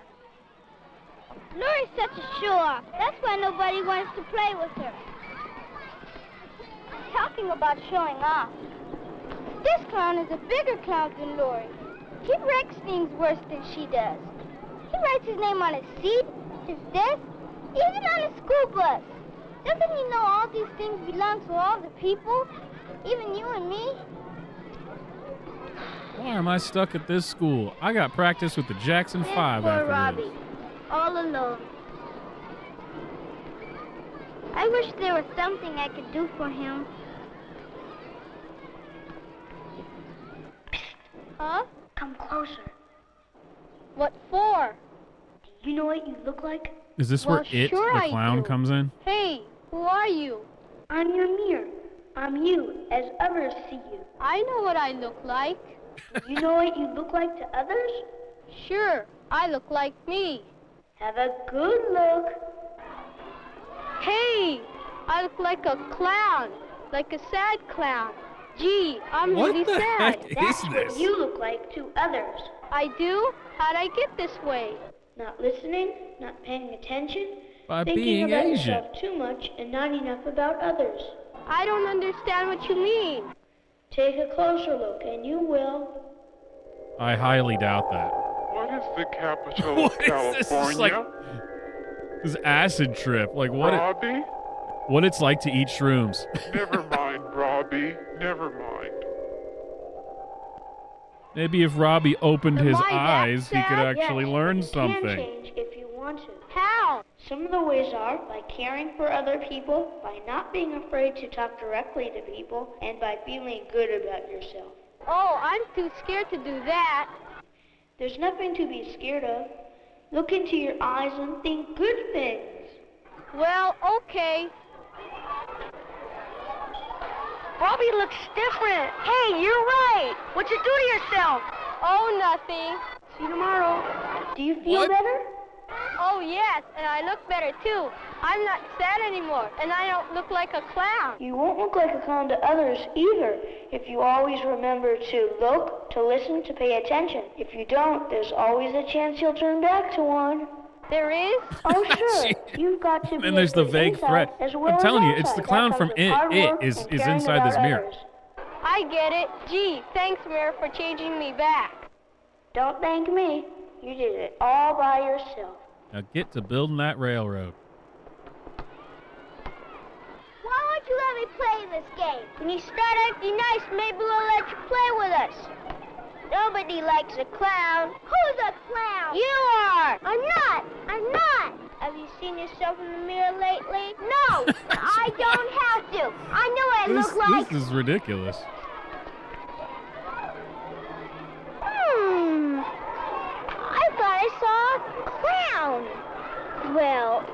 Lori's such a show-off. That's why nobody wants to play with her. Talking about showing off. This clown is a bigger clown than Lori. He wrecks things worse than she does. He writes his name on his seat, his desk, even on a school bus. Doesn't he know all these things belong to all the people? Even you and me? Why am I stuck at this school? I got practice with the Jackson 5 Poor after Robbie, this. all alone. I wish there was something I could do for him. Huh? Come closer. What for? Do you know what you look like? Is this where It, the clown, comes in? Hey, who are you? I'm your mirror. I'm you, as others see you. I know what I look like. You know what you look like to others? Sure, I look like me. Have a good look. Hey, I look like a clown, like a sad clown. Gee, I'm What really the sad. heck is That's this? what you look like to others. I do? How'd I get this way? Not listening, not paying attention, By thinking being about Asian. yourself too much and not enough about others. I don't understand what you mean. Take a closer look and you will. I highly doubt that. What is the capital What of is California? this? This is like this acid trip. Like Robbie? what it's like to eat shrooms. Never mind, Robbie. Never mind. Maybe if Robbie opened his Am I that eyes, he could sad? actually Yes, learn but you can something. change if you want to. How? Some of the ways are by caring for other people, by not being afraid to talk directly to people, and by feeling good about yourself. Oh, I'm too scared to do that. There's nothing to be scared of. Look into your eyes and think good things. Well, okay. Robbie looks different. Hey, you're right. What'd you do to yourself? Oh, nothing. See you tomorrow. Do you feel better? Oh, yes, and I look better, too. I'm not sad anymore, and I don't look like a clown. You won't look like a clown to others either if you always remember to look, to listen, to pay attention. If you don't, there's always a chance you'll turn back to one. There is? Oh, sure. You've got to be And there's the vague inside threat. as well I'm telling as you, it's the outside. clown That from comes with It. hard It work is and is caring inside this about mirror. others. I get it. Gee, thanks, Mayor, for changing me back. Don't thank me. You did it all by yourself. Now get to building that railroad. Why won't you let me play this game? When you start acting nice, maybe we'll let you play with us. Nobody likes a clown. Who's a clown? You are. I'm not. I'm not. Have you seen yourself in the mirror lately? No, I don't have to. I know what I look like. This is ridiculous. I thought I saw a clown. Well,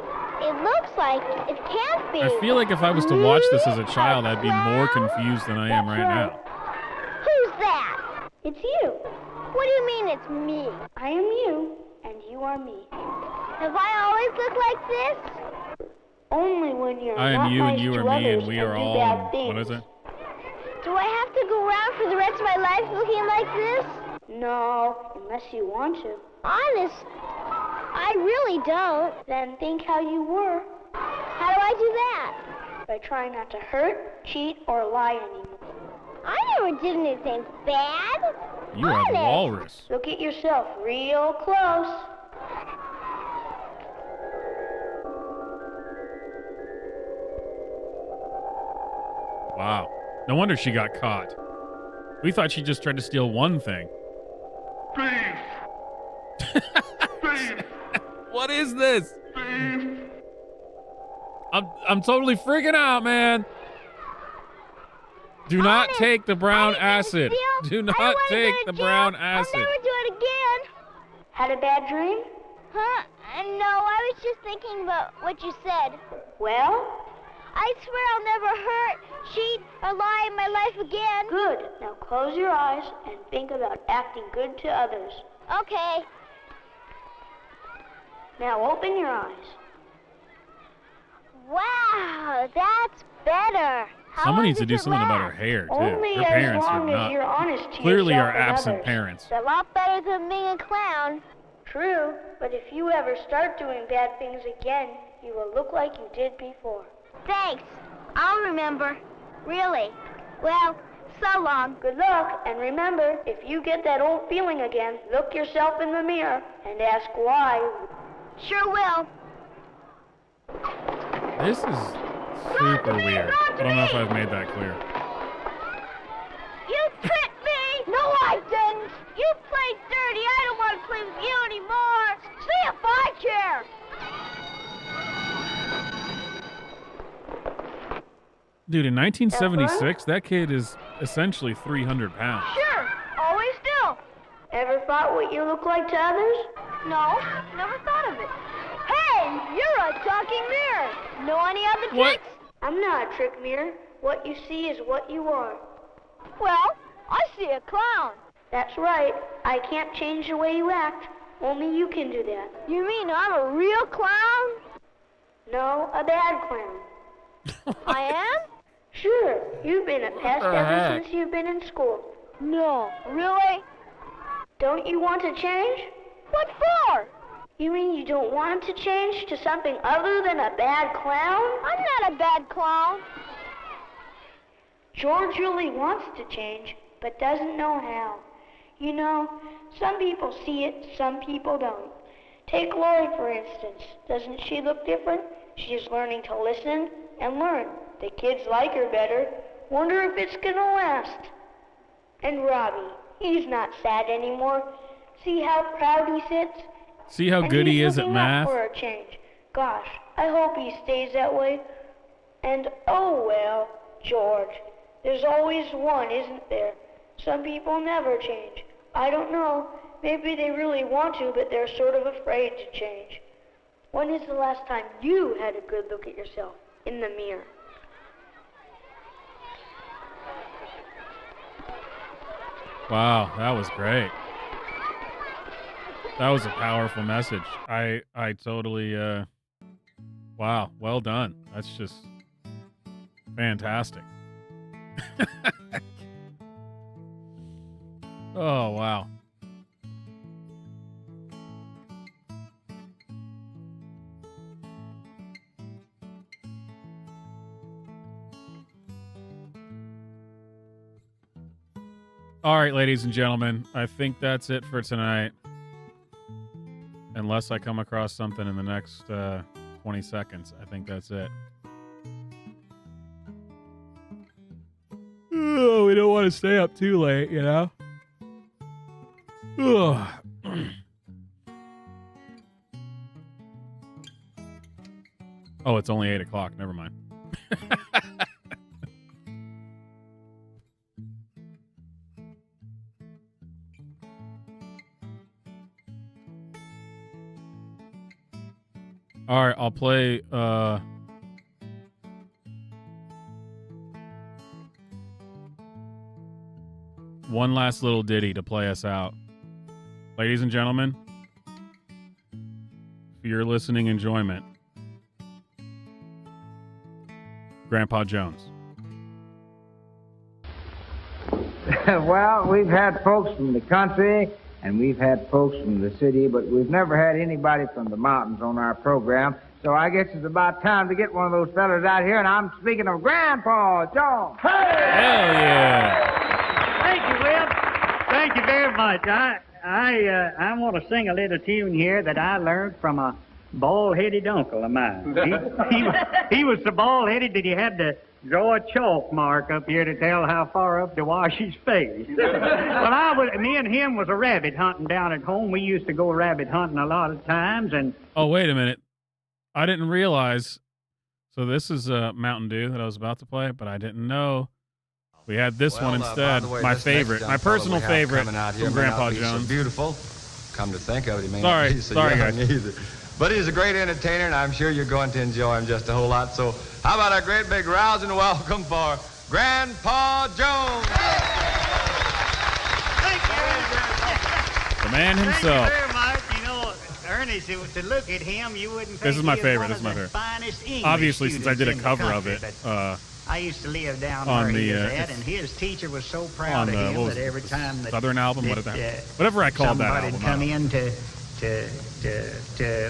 it looks like it can't be. I feel like if I was to watch this as a child, I'd be more confused than I am right now. Who's that? It's you. What do you mean it's me? I am you, and you are me. Have I always looked like this? Only when you're I not am you nice and you to are me others and we are do all. bad things. What is it? Do I have to go around for the rest of my life looking like this? No, unless you want to. Honest, I really don't. Then think how you were. How do I do that? By trying not to hurt, cheat, or lie anymore. I never did anything bad. You are the walrus. Look at yourself real close. Wow. No wonder she got caught. We thought she just tried to steal one thing. Thief! Thief! What is this? Thief! I'm totally freaking out, man. Do not take the brown acid. Do not take the brown acid. I'll never do it again. Had a bad dream? Huh? No, I was just thinking about what you said. Well? I swear I'll never hurt, cheat, or lie in my life again. Good. Now close your eyes and think about acting good to others. Okay. Now open your eyes. Wow, that's better. Someone needs to do something about her hair, too. Only Her as parents long are as not. you're honest to Clearly yourself are and absent others. parents. It's a lot better than being a clown. True, but if you ever start doing bad things again, you will look like you did before. Thanks. I'll remember. Really. Well, so long. Good luck, and remember, if you get that old feeling again, look yourself in the mirror and ask why. Sure will. This is super weird. I don't know if I've made that clear. You tricked me! No, I didn't! You played dirty! I don't want to play with you anymore! See if I care! Dude, in 1976, that kid is essentially 300 pounds. Sure, always do. Ever thought what you look like to others? No, never thought of it. Hey, you're a talking mirror. Know any other tricks? I'm not a trick mirror. What you see is what you are. Well, I see a clown. That's right. I can't change the way you act. Only you can do that. You mean I'm a real clown? No, a bad clown. I am? Sure. You've been a pest ever since you've been in school. No, really? Don't you want to change? What for? You mean you don't want him to change to something other than a bad clown? I'm not a bad clown. George really wants to change, but doesn't know how. You know, some people see it, some people don't. Take Lori, for instance. Doesn't she look different? She's learning to listen and learn. The kids like her better. Wonder if it's gonna last. And Robbie, he's not sad anymore. See how proud he sits? See how good he is at math? For a change. Gosh, I hope he stays that way. And oh well, George, there's always one, isn't there? Some people never change. I don't know. Maybe they really want to, but they're sort of afraid to change. When is the last time you had a good look at yourself in the mirror? Wow, that was great. That was a powerful message. I totally, wow, well done. That's just fantastic. Oh, wow. All right, ladies and gentlemen, I think that's it for tonight. Unless I come across something in the next 20 seconds. I think that's it. Oh, we don't want to stay up too late, you know? Ugh. Oh, it's only 8 o'clock. Never mind. All right, I'll play one last little ditty to play us out. Ladies and gentlemen, for your listening enjoyment, Grandpa Jones. Well, we've had folks from the country and we've had folks from the city, but we've never had anybody from the mountains on our program. So I guess it's about time to get one of those fellas out here, and I'm speaking of Grandpa Jones. Hey! Hell yeah! Thank you, Will. Thank you very much. I want to sing a little tune here that I learned from a bald-headed uncle of mine. He was so bald-headed that he had to draw a chalk mark up here to tell how far up to wash his face. Well, me and him was a rabbit hunting down at home. We used to go rabbit hunting a lot of times, and... Oh, wait a minute. I didn't realize... So this is Mountain Dew that I was about to play, but I didn't know we had this one instead. By the way, my this favorite, next my young fellow personal we have favorite coming out from here may Grandpa not be Jones. So beautiful. Come to think of it, he may Sorry, not be so sorry, young guys. either. But he's a great entertainer, and I'm sure you're going to enjoy him just a whole lot. So how about a great big rousing welcome for Grandpa Jones? The man himself. Thank you very much. You know, Ernest, to look at him, you wouldn't think This is my he was favorite. one This is of my the favorite. finest English Obviously, since I did a students in the cover of country, it. but I used to live down on where he the, was at, and his teacher was so proud on of the, him what was that it, every time that Southern album, that, whatever I called that somebody'd album. come in to to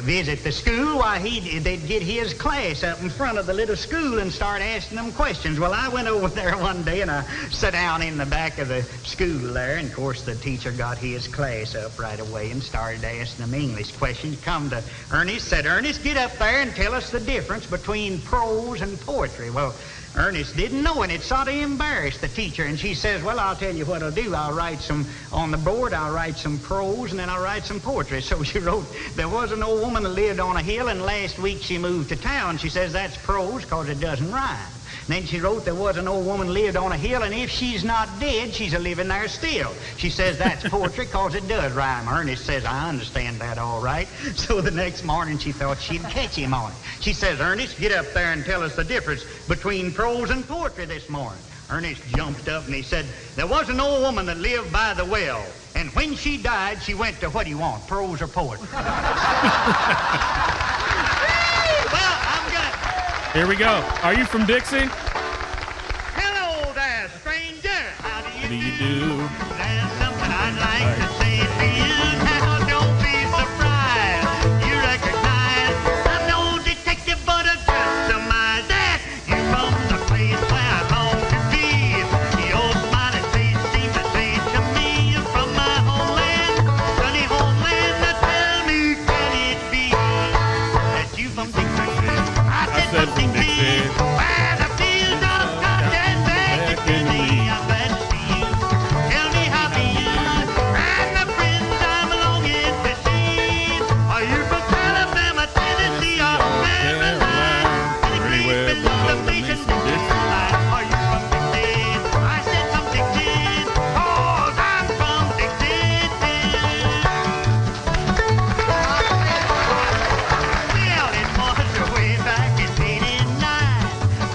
visit the school, why they'd get his class up in front of the little school and start asking them questions. Well, I went over there one day and I sat down in the back of the school there, and of course the teacher got his class up right away and started asking them English questions. Come to Ernest, said, Ernest, get up there and tell us the difference between prose and poetry. Well, Ernest didn't know, and it sort of embarrassed the teacher. And she says, well, I'll tell you what I'll do. I'll write some on the board. I'll write some prose, and then I'll write some poetry. So she wrote, there was an old woman that lived on a hill, and last week she moved to town. She says that's prose because it doesn't rhyme. Then she wrote, there was an old woman lived on a hill, and if she's not dead, she's a-living there still. She says that's poetry because it does rhyme. Ernest says, I understand that all right. So the next morning she thought she'd catch him on it. She says, Ernest, get up there and tell us the difference between prose and poetry this morning. Ernest jumped up and he said, there was an old woman that lived by the well, and when she died, she went to, what do you want, prose or poetry? Here we go. Are you from Dixie? Hello there, stranger. How do you do? There's something I'd like to say to you. Now, don't be surprised. You recognize I'm no detective, but I just surmise that you from the place where I long to be. Your smiling face seems to say to me, you're from my homeland, sunny homeland. Now tell me, can it be that you from Dixie? I said from Dixie. Where the fields of cotton beckon me, I'm glad to see you. Tell me how do you and the friends I'm longing to see. Are you from Alabama, Tennessee, or Maryland? Anywhere below the nation Dixie. Are you from Dixie? I said from Dixie, 'cause I'm from Dixie. Well, it was way back in '89.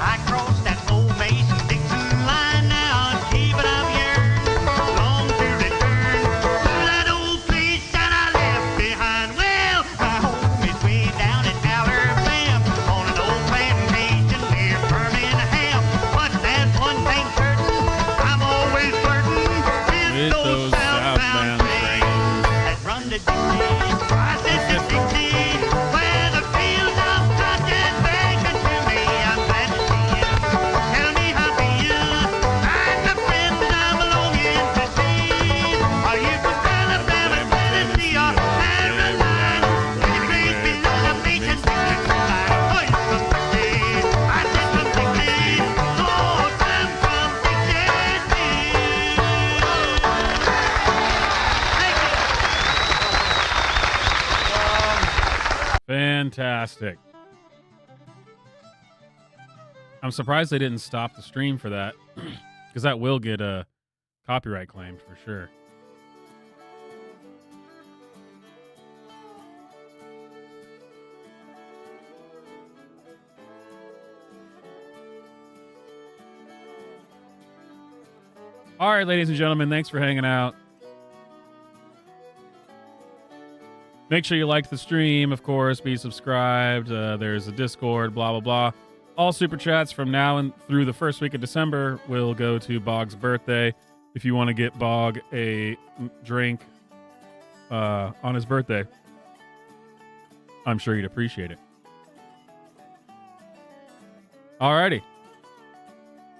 I crossed that old Mason-Dixon line. Now, gee, but I'm yearning, long to return to that old place that I left behind. Well, my home is way down in Alabama, on an old plantation near Birmingham. But there's one thing certain, I'm always flirting with those southbound trains that run to Dixie. I said to Dixie, where the fields of cotton beckon to me, I'm glad to see you. Tell me how do you and the friends I'm longing to see. Are you from Alabama, Tennessee, or Maryland? Right below the Mason-Dixon line. Are you from Dixie? I said from Dixie. Oh, I'm from Fantastic. I'm surprised they didn't stop the stream for that, because that will get a copyright claim for sure. All right, ladies and gentlemen, thanks for hanging out. Make sure you like the stream, of course. Be subscribed. There's a Discord, blah, blah, blah. All super chats from now and through the first week of December will go to Bog's birthday. If you want to get Bog a drink on his birthday, I'm sure you'd appreciate it. Alrighty.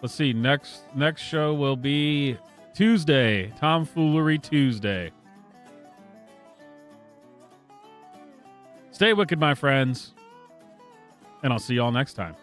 Let's see. Next show will be Tuesday. Tomfoolery Tuesday. Stay wicked, my friends. And I'll see you all next time.